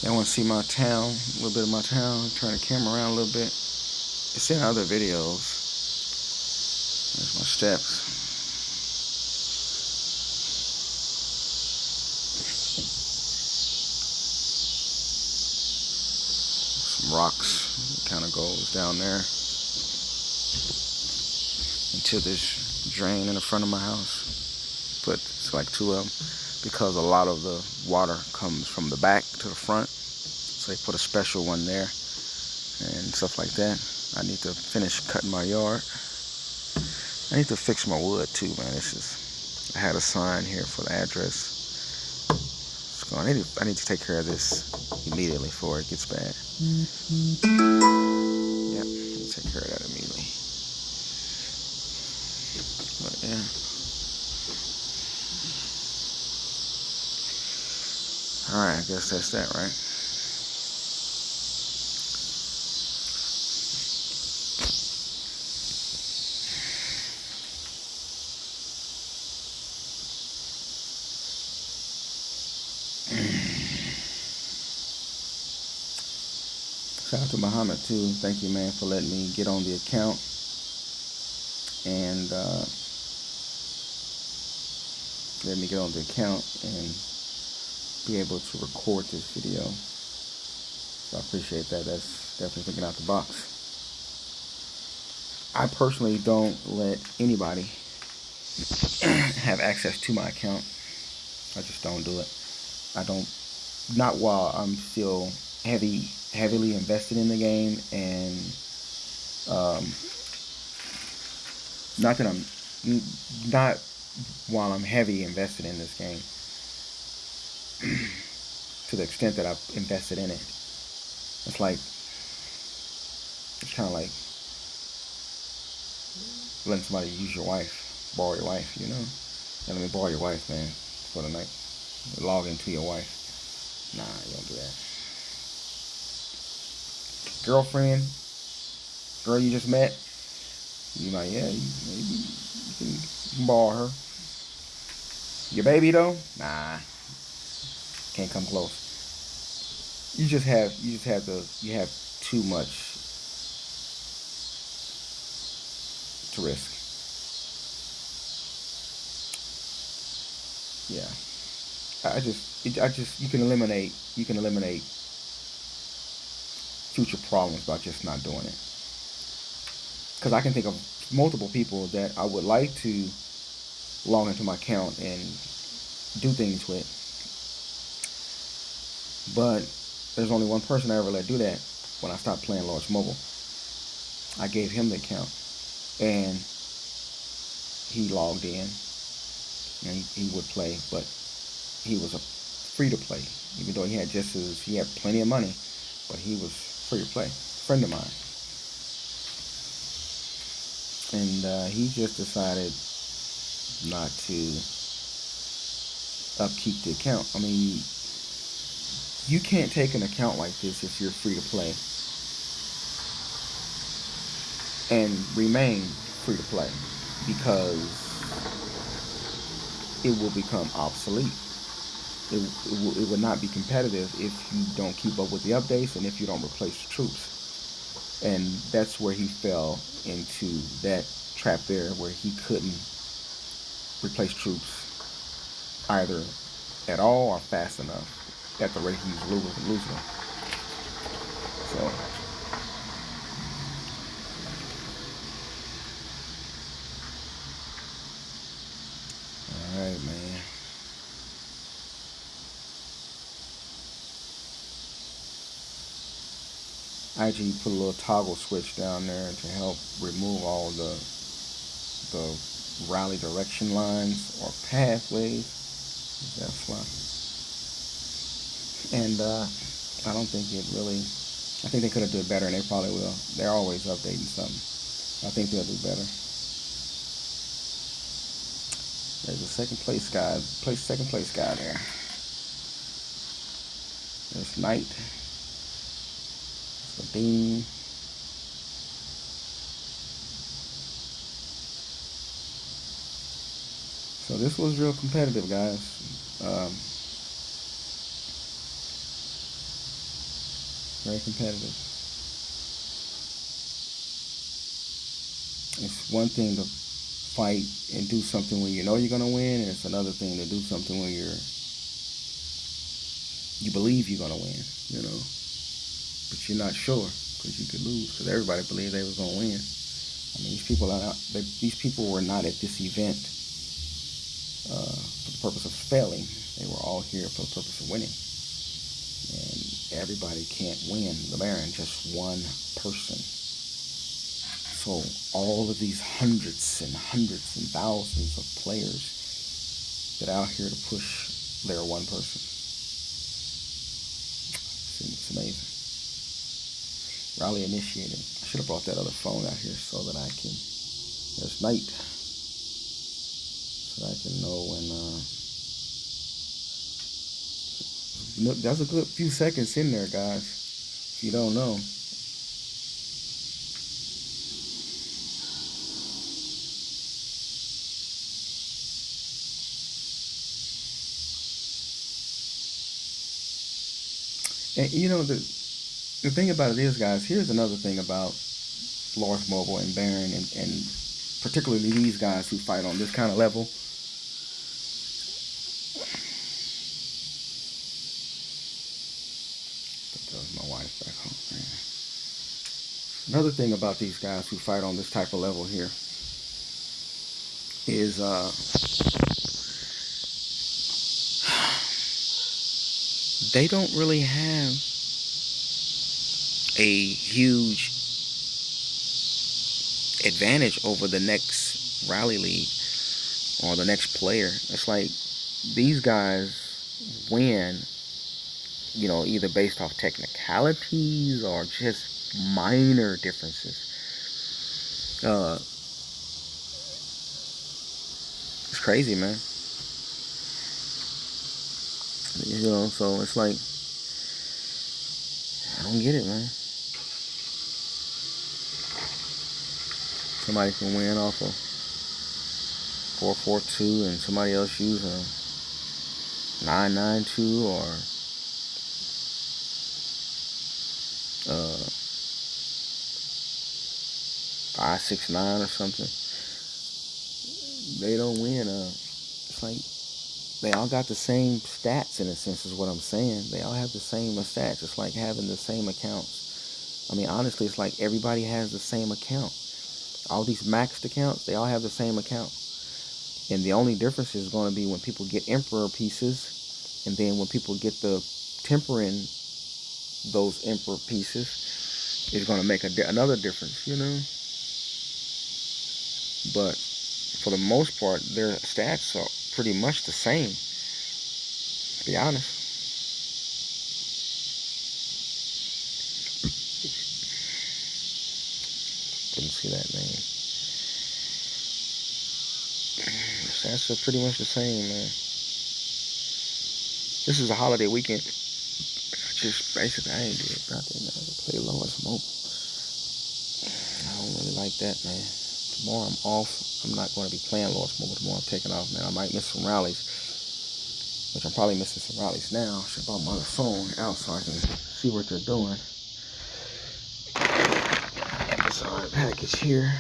Y'all want to see my town, a little bit of my town, turn the camera around a little bit. It's in other videos. There's my steps. Some rocks, it kind of goes down there into this drain in the front of my house. But it's like 2 of them, because a lot of the water comes from the back to the front. So they put a special one there and stuff like that. I need to finish cutting my yard. I need to fix my wood too, man. I had a sign here for the address. So I need to take care of this immediately before it gets bad. Yep, I need to take care of that immediately. But yeah. Alright, I guess that's that, right? Shout out to Muhammad too. Thank you, man, for letting me get on the account and let me get on the account and be able to record this video. So I appreciate that. That's definitely thinking out the box. I personally don't let anybody have access to my account. I just don't do it. I don't, not while I'm still heavily invested in the game, and not while I'm heavy invested in this game to the extent that I've invested in it. It's kind of like letting somebody use your wife, borrow your wife, you know? Let me borrow your wife, man, for the night. Log into your wife. Nah, you don't do that. Girlfriend, girl you just met, you like, yeah, maybe you can borrow her. Your baby though, nah, can't come close. You have too much to risk. Yeah, you can eliminate future problems by just not doing it. Because I can think of multiple people that I would like to log into my account and do things with, but there's only one person I ever let do that. When I stopped playing Large Mobile, I gave him the account, and he logged in, and he would play, but he was a free to play, even though he had plenty of money, but he was free to play. Friend of mine, and he just decided not to upkeep the account. I mean, you can't take an account like this if you're free to play and remain free to play, because it will become obsolete. It will not be competitive if you don't keep up with the updates and if you don't replace the troops. And that's where he fell into that trap there, where he couldn't replace troops either at all or fast enough at the rate he was losing them. So alright, man. I actually put a little toggle switch down there to help remove all the rally direction lines or pathways. That's why. And I don't think it really. I think they could have done better, and they probably will. They're always updating something. I think they'll do better. There's a second place guy there. There's Knight. There's Dean. So this was real competitive, guys. Very competitive. It's one thing to fight and do something when you know you're gonna win, and it's another thing to do something when you believe you're gonna win, you know, but you're not sure because you could lose because everybody believed they was gonna win. I mean, these people were not at this event for the purpose of failing. They were all here for the purpose of winning. And everybody can't win the Baron, just one person. So all of these hundreds and thousands of players that are out here to push their one person. It's amazing. Rally initiated. I should have brought that other phone out here so that I can. There's Knight. So that I can know when. That's a good few seconds in there, guys. If you don't know. And you know, the thing about it is, guys, here's another thing about Lawrence Mobile and Baron and particularly these guys who fight on this kind of level. That was my wife back home. Another thing about these guys who fight on this type of level here is they don't really have a huge advantage over the next rally lead or the next player. It's like these guys win, you know, either based off technicalities or just minor differences. It's crazy, man. You know, so it's like I don't get it, man. Somebody can win off of 4-4-2 and somebody else use a 9-9-2 or 5-6-9 or something. They don't win. It's like they all got the same stats in a sense is what I'm saying. They all have the same stats. It's like having the same accounts. I mean, honestly, it's like everybody has the same account. All these maxed accounts, they all have the same account. And the only difference is going to be when people get Emperor pieces, and then when people get the tempering those Emperor pieces, it's going to make another difference, you know. But for the most part, their stats are pretty much the same, to be honest. Didn't see that name. The stats are pretty much the same, man. This is a holiday weekend. Just basically, I ain't did nothing, man. I play Lawrence Mobile. I don't really like that, man. Tomorrow I'm off. I'm not going to be playing Lawrence Mobile tomorrow. I'm taking off, man. I might miss some rallies, which I'm probably missing some rallies now. I should put my other phone out so I can see what they're doing. It's our package here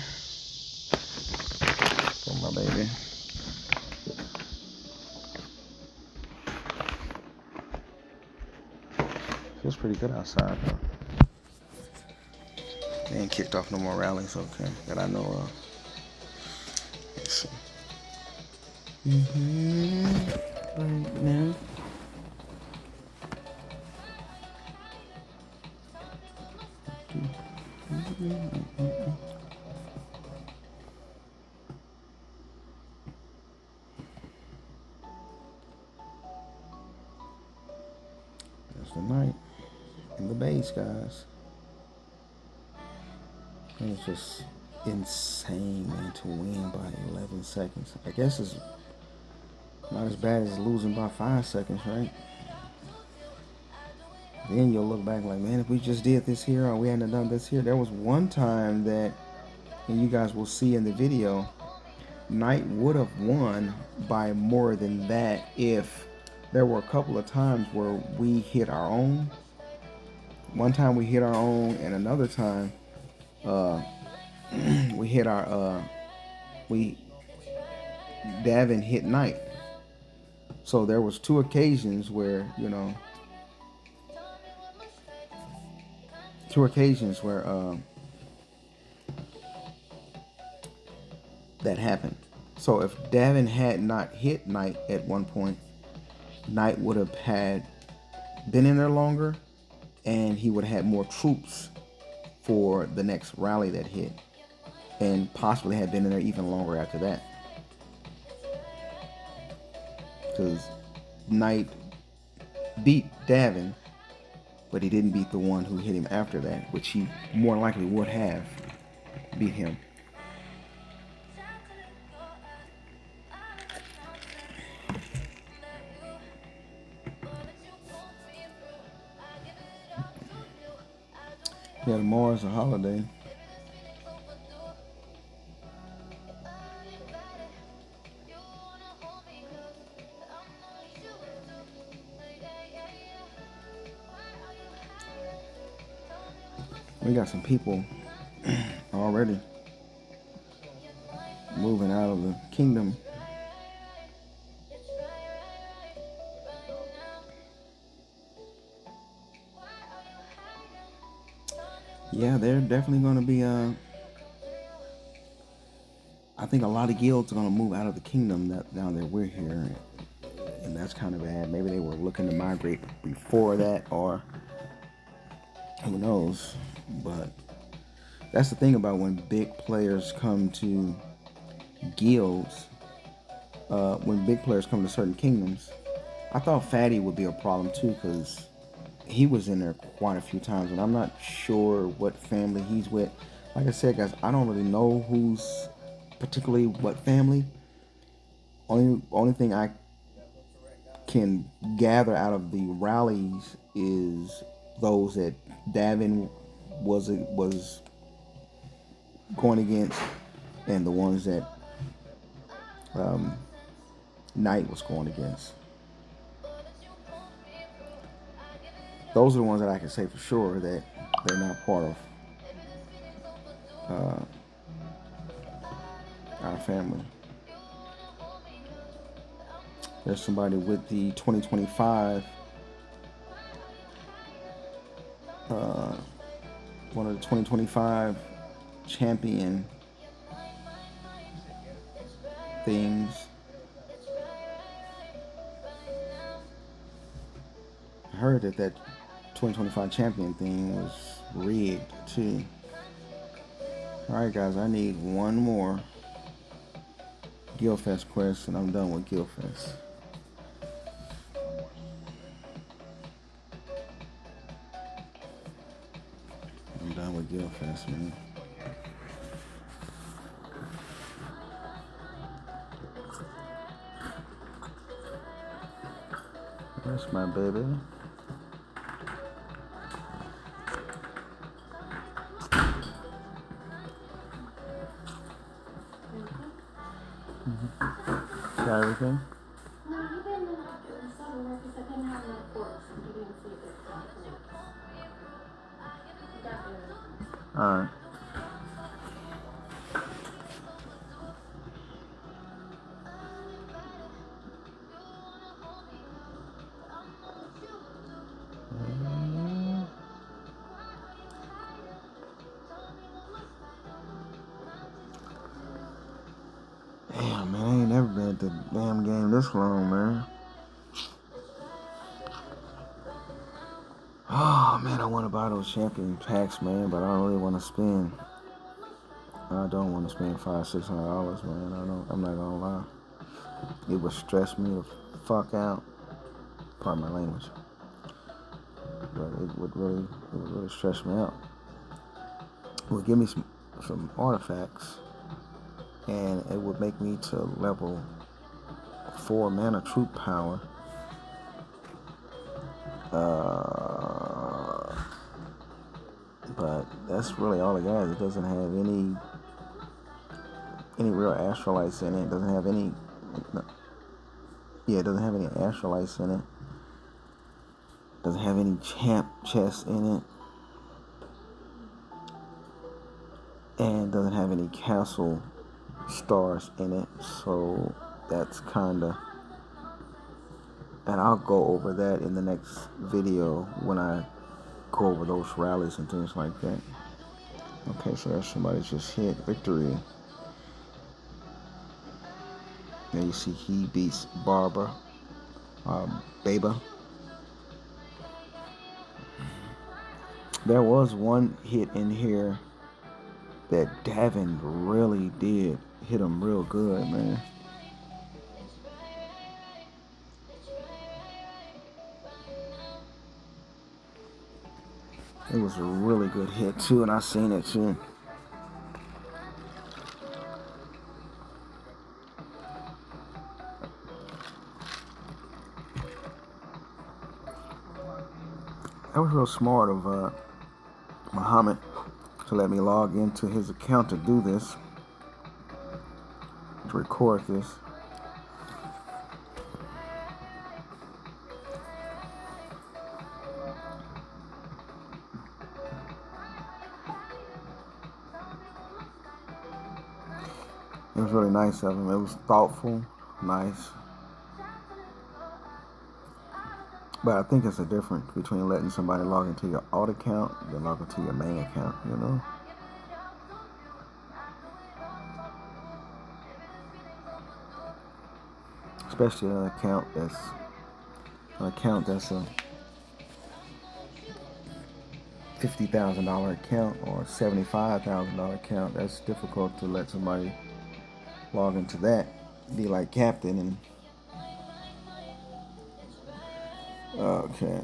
for my baby. Feels pretty good outside, though. They ain't kicked off no more rallies, okay, that I know of. Let's see. Right now. Knight in the base, guys. And it's just insane, man, to win by 11 seconds. I guess it's not as bad as losing by 5 seconds, right? Then you'll look back like, man, if we just did this here or we hadn't done this here. There was one time that, and you guys will see in the video, Knight would have won by more than that if there were a couple of times where we hit our own. One time we hit our own, and another time we hit our Davin hit Knight. So there was 2 occasions where, you know, 2 occasions where that happened. So if Davin had not hit Knight at one point, Knight would have been in there longer, and he would have had more troops for the next rally that hit, and possibly had been in there even longer after that. Because Knight beat Davin, but he didn't beat the one who hit him after that, which he more likely would have beat him. Yeah, tomorrow's a holiday. We got some people already moving out of the kingdom. Yeah, they're definitely going to be, I think a lot of guilds are going to move out of the kingdom now that we're here. And that's kind of bad. Maybe they were looking to migrate before that, or who knows. But that's the thing about when big players come to guilds, when big players come to certain kingdoms. I thought Fatty would be a problem too, because he was in there quite a few times, and I'm not sure what family he's with. Like I said, guys, I don't really know who's particularly what family. Only thing I can gather out of the rallies is those that Davin was going against, and the ones that Knight was going against. Those are the ones that I can say for sure that they're not part of our family. There's somebody with the 2025, one of the 2025 champion things. I heard that 2025 champion thing was rigged too. Alright guys, I need one more Guildfest quest and I'm done with Guildfest. I'm done with Guildfest, man. That's my baby. Got everything? Alright. Damn, man, I ain't never been at the damn game this long, man. Oh, man, I want to buy those champion packs, man, but I don't really want to spend. I don't want to spend $500-$600, man. I'm not gonna lie. It would stress me the fuck out. Pardon my language. but it would really stress me out. It would give me some artifacts, and it would make me to level 4 mana troop power. But that's really all it has. It doesn't have any real astrolites in it. It doesn't have any. Yeah, it doesn't have any astrolites in it. Doesn't have any champ chests in it. And doesn't have any castle stars in it. So that's kinda, and I'll go over that in the next video when I go over those rallies and things like that. Okay, so there's somebody just hit victory. Now you see he beats Baba. There was one hit in here that Davin really did hit him real good, man. It was a really good hit too, and I seen it too. That was real smart of Muhammad to let me log into his account to do this, to record this. It was really nice of him. It was thoughtful, nice. But I think it's a difference between letting somebody log into your alt account than log into your main account, you know? Especially an account that's a $50,000 account or $75,000 account. That's difficult to let somebody log into that, be like captain and okay.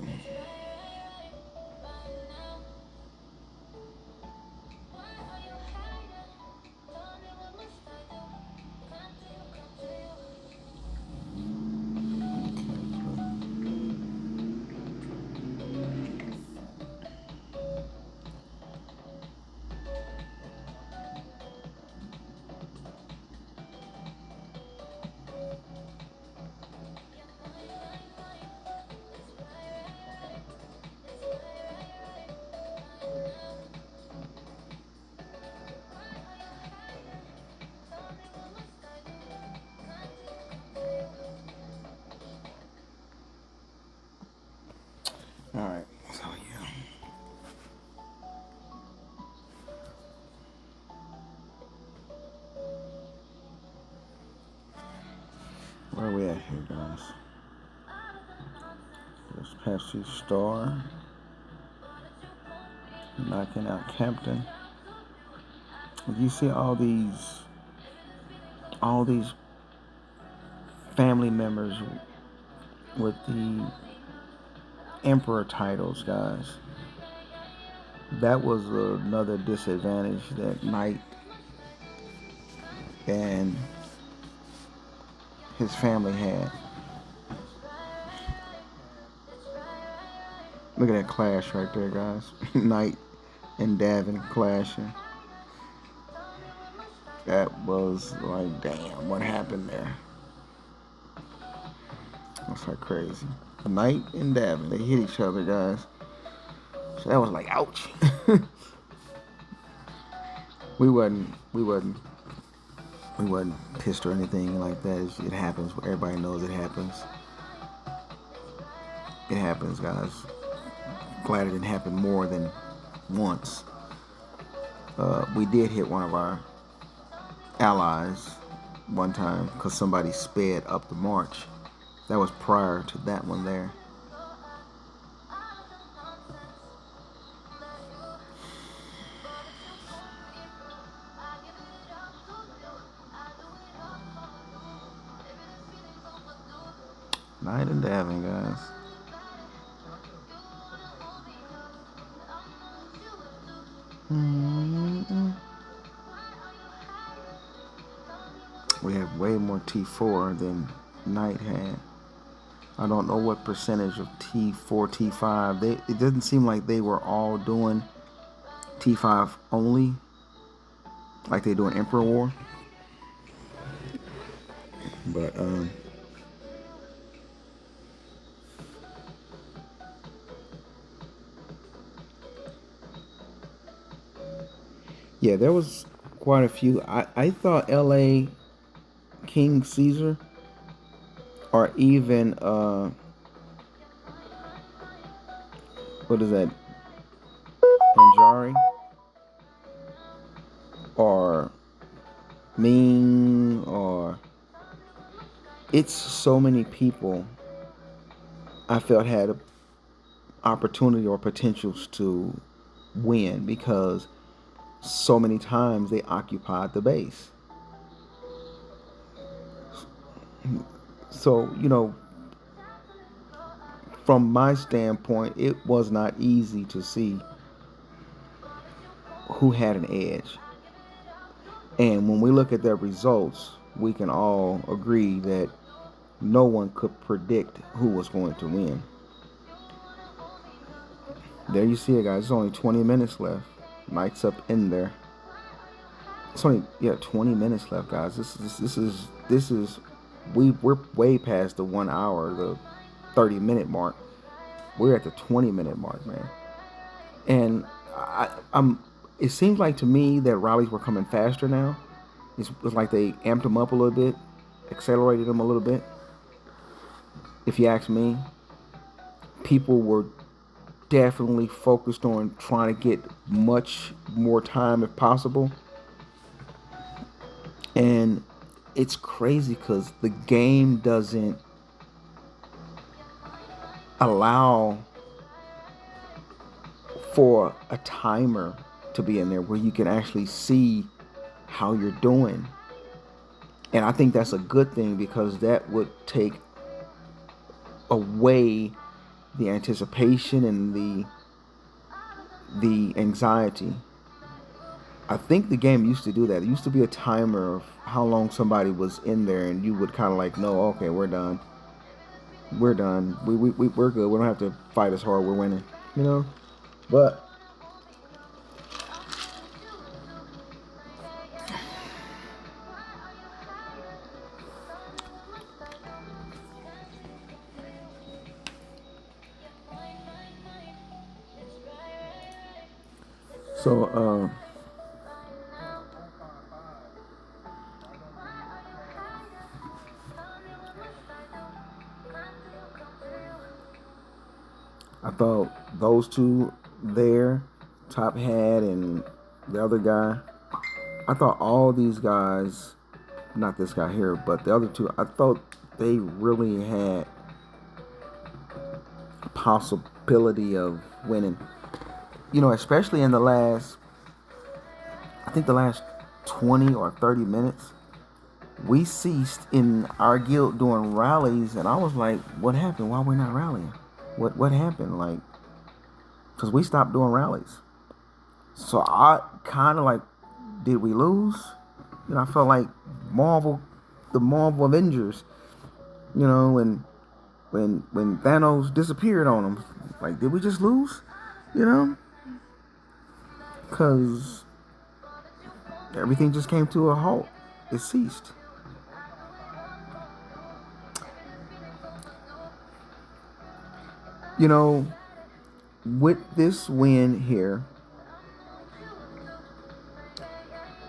All right, so yeah. Where are we at here, guys? There's Pepsi Star. Knocking out Captain. You see all these family members with the Emperor titles, guys. That was another disadvantage that Knight and his family had. Look at that clash right there, guys. Knight and Davin clashing. That was like, damn, what happened there? That's like crazy. Knight and Davin, they hit each other, guys. So that was like, ouch. we wasn't pissed or anything like that. It happens. Everybody knows it happens. It happens, guys. Glad it didn't happen more than once. We did hit one of our allies one time because somebody sped up the march. That was prior to that one there. Knight and Davin, guys. We have way more T4 than Knight had. I don't know what percentage of T4, T5. It doesn't seem like they were all doing T5 only, like they do in Emperor War. But yeah, there was quite a few. I thought LA King Caesar, or even what is that, Anjari, or Ming, or it's so many people I felt had a opportunity or potentials to win because so many times they occupied the base. So, from my standpoint, it was not easy to see who had an edge. And when we look at their results, we can all agree that no one could predict who was going to win. There you see it, guys. It's only 20 minutes left. Knight's up in there. It's only 20 minutes left, guys. This is we're way past the 1 hour, the 30-minute mark. We're at the 20-minute mark, man. And it seems like to me that rallies were coming faster now. It's like they amped them up a little bit, accelerated them a little bit. If you ask me, people were definitely focused on trying to get much more time if possible. And it's crazy because the game doesn't allow for a timer to be in there where you can actually see how you're doing. And I think that's a good thing because that would take away the anticipation and the anxiety. I think the game used to do that. It used to be a timer of how long somebody was in there, and you would kind of like know, okay, we're done. We're done. We're good. We don't have to fight as hard. We're winning. But so I thought those two there, Top Hat and the other guy, I thought all these guys, not this guy here, but the other two, I thought they really had a possibility of winning. Especially in the last 20 or 30 minutes, we ceased in our guild doing rallies, and I was like, what happened? Why are we not rallying? What happened? Like, because we stopped doing rallies. So I kind of like, did we lose? I felt like the Marvel Avengers, when Thanos disappeared on them. Like, did we just lose? Because everything just came to a halt. It ceased. With this win here,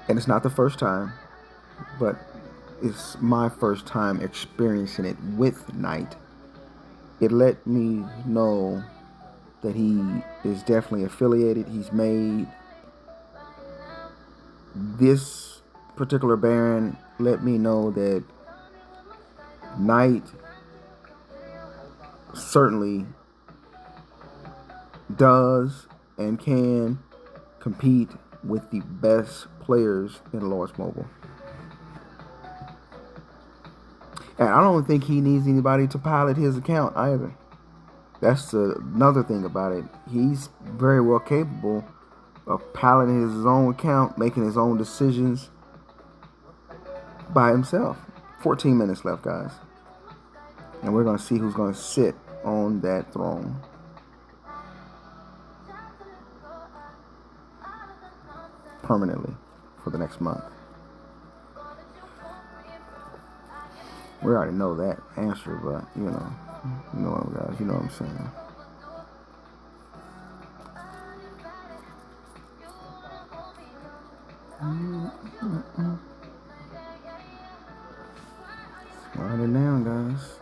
and it's not the first time, but it's my first time experiencing it with Knight. It let me know that he is definitely affiliated. He's made this particular Baron let me know that Knight certainly does and can compete with the best players in Lords Mobile. And I don't think he needs anybody to pilot his account either. That's another thing about it. He's very well capable of piloting his own account, making his own decisions by himself. 14 minutes left, guys. And we're going to see who's going to sit on that throne. Permanently for the next month. We already know that answer, but you know guys, you know what I'm saying. Write it down, guys.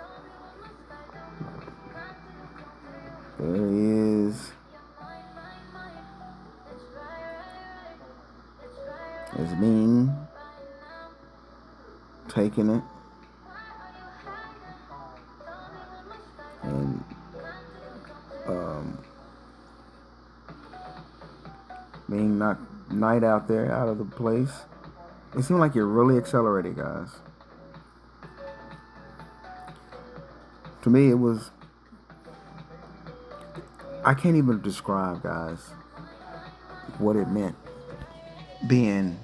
There he is. It's Ming taking it. And Ming knocked Knight out there, out of the place. It seemed like you're really accelerated, guys. To me, it was... I can't even describe, guys, what it meant being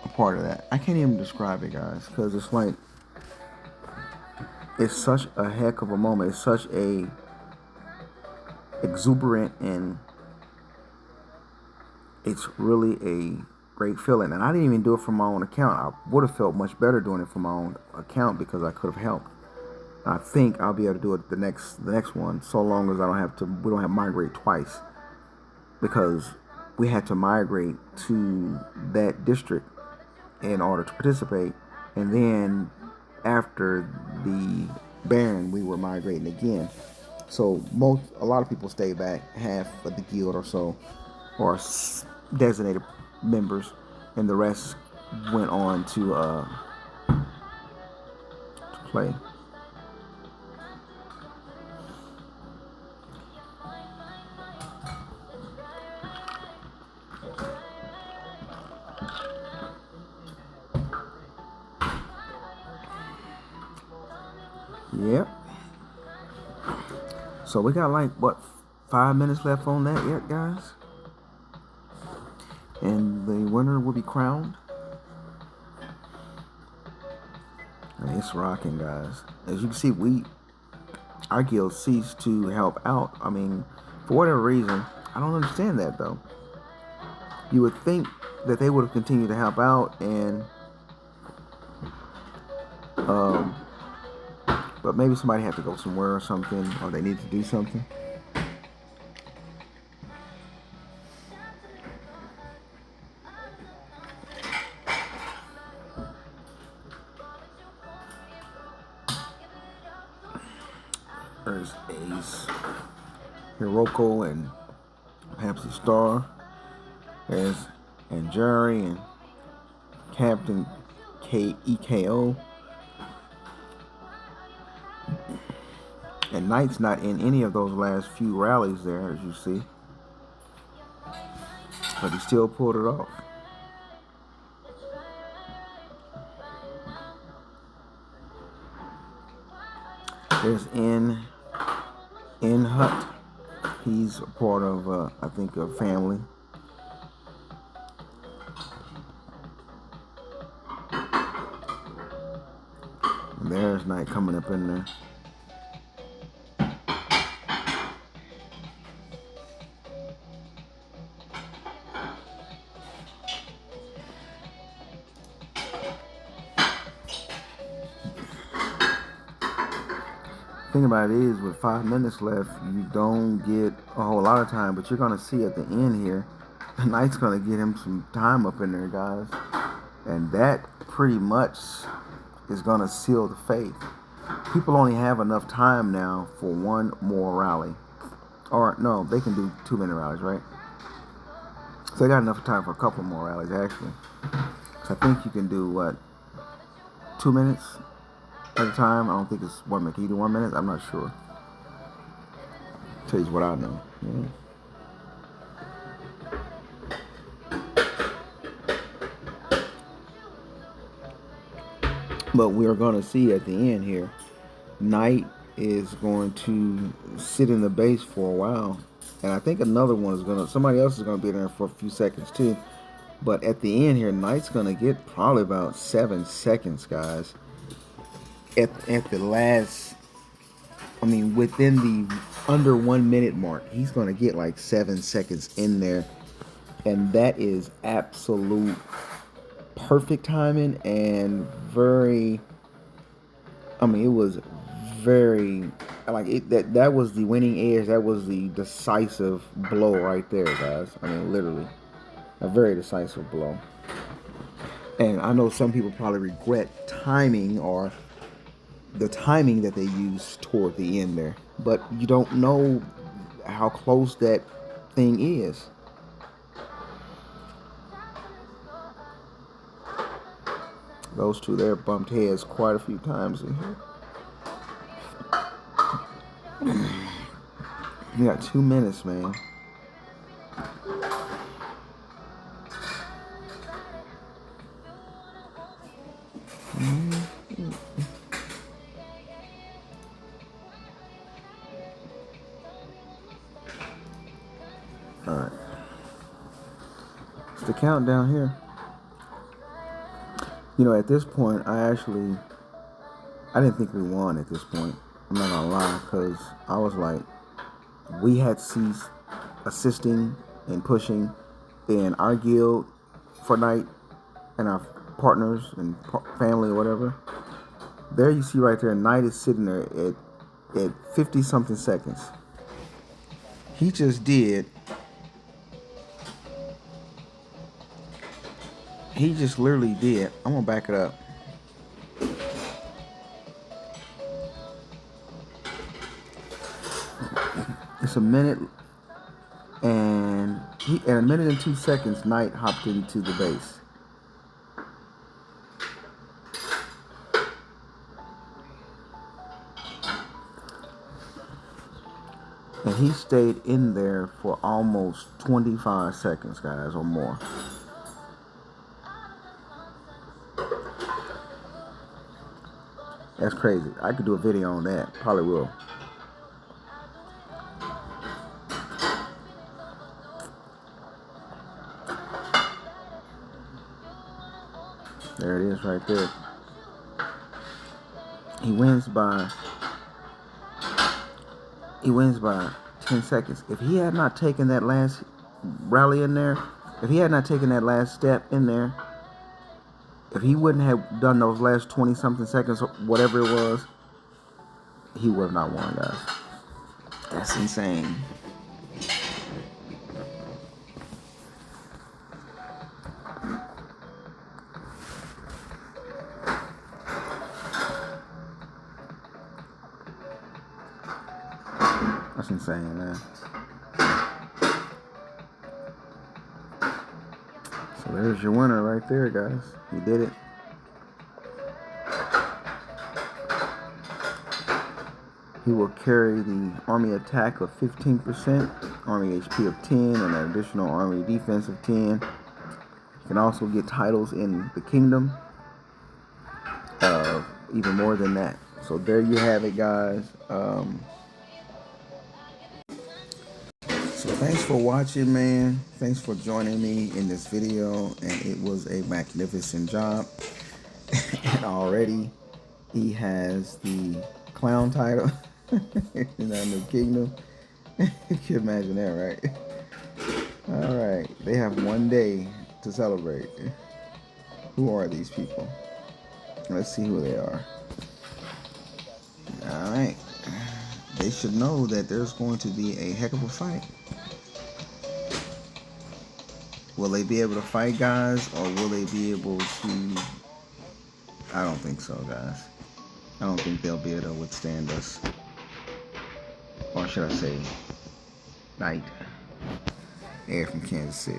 a part of that. I can't even describe it, guys, because it's like... It's such a heck of a moment. It's such a exuberant, and it's really a great feeling. And I didn't even do it from my own account. I would have felt much better doing it from my own account because I could have helped. I think I'll be able to do it the next one, so long as I don't have to. We don't have to migrate twice, because we had to migrate to that district in order to participate, and then after the Baron, we were migrating again. So a lot of people stayed back, half of the guild or so, or designated members, and the rest went on to play. Yep. So we got like, what, 5 minutes left on that yet, guys? And the winner will be crowned. And it's rocking, guys. As you can see, our guild ceased to help out. I mean, for whatever reason, I don't understand that, though. You would think that they would have continued to help out, and but maybe somebody had to go somewhere or something, or they need to do something. There's Ace, Hiroko, and Pepsi Star. There's Jerry and Captain EKO. And Knight's not in any of those last few rallies there, as you see. But he still pulled it off. There's In Hut. He's a part of, I think, a family. And there's Knight coming up in there. Thing about it is, with 5 minutes left, you don't get a whole lot of time, but you're going to see at the end here, the Knight's going to get him some time up in there, guys. And that pretty much is going to seal the fate. People only have enough time now for one more rally. Or, no, they can do 2-minute rallies, right? So they got enough time for a couple more rallies, actually. So I think you can do, what, 2 minutes? At a time? I don't think it's 1 minute. Can you do 1 minute? I'm not sure. Tell you what I know. But we are going to see at the end here, Knight is going to sit in the base for a while. And I think another one is somebody else is gonna be there for a few seconds too. But at the end here, Knight's gonna get probably about 7 seconds, guys. At the last, I mean, within the under 1 minute mark, he's gonna get like 7 seconds in there, and that is absolute perfect timing and very. I mean, it was very like it. That was the winning edge. That was the decisive blow right there, guys. I mean, literally, a very decisive blow. And I know some people probably regret timing or the timing that they used toward the end there, but you don't know how close that thing is. Those two there bumped heads quite a few times in here. You got 2 minutes, man. All right. It's the countdown here. You know, at this point, I didn't think we won at this point. I'm not gonna lie, because I was like, we had ceased assisting and pushing in our guild for Knight and our partners and family or whatever. There you see right there, Knight is sitting there at 50 something seconds. He just did. He just literally did. I'm gonna back it up. It's a minute, and in a minute and 2 seconds, Knight hopped into the base. And he stayed in there for almost 25 seconds, guys, or more. That's crazy. I could do a video on that. Probably will. There it is right there. He wins by 10 seconds. If he had not taken that last rally in there, if he had not taken that last step in there, if he wouldn't have done those last 20 something seconds, whatever it was, he would have not won, guys. That's insane. That's insane, man. So there's your winner right there, guys. He did it. He will carry the army attack of 15%, army HP of 10, and an additional army defense of 10. He can also get titles in the kingdom, even more than that. So there you have it, guys. So thanks for watching, man. Thanks for joining me in this video, and it was a magnificent job. And already he has the clown title in the new kingdom. You can imagine that, right? All right, they have 1 day to celebrate. Who are these people? Let's see who they are. All right, they should know that there's going to be a heck of a fight. Will they be able to fight, guys, or will they be able to? I don't think so, guys. I don't think they'll be able to withstand us. Or should I say, Knight, Air from Kansas City.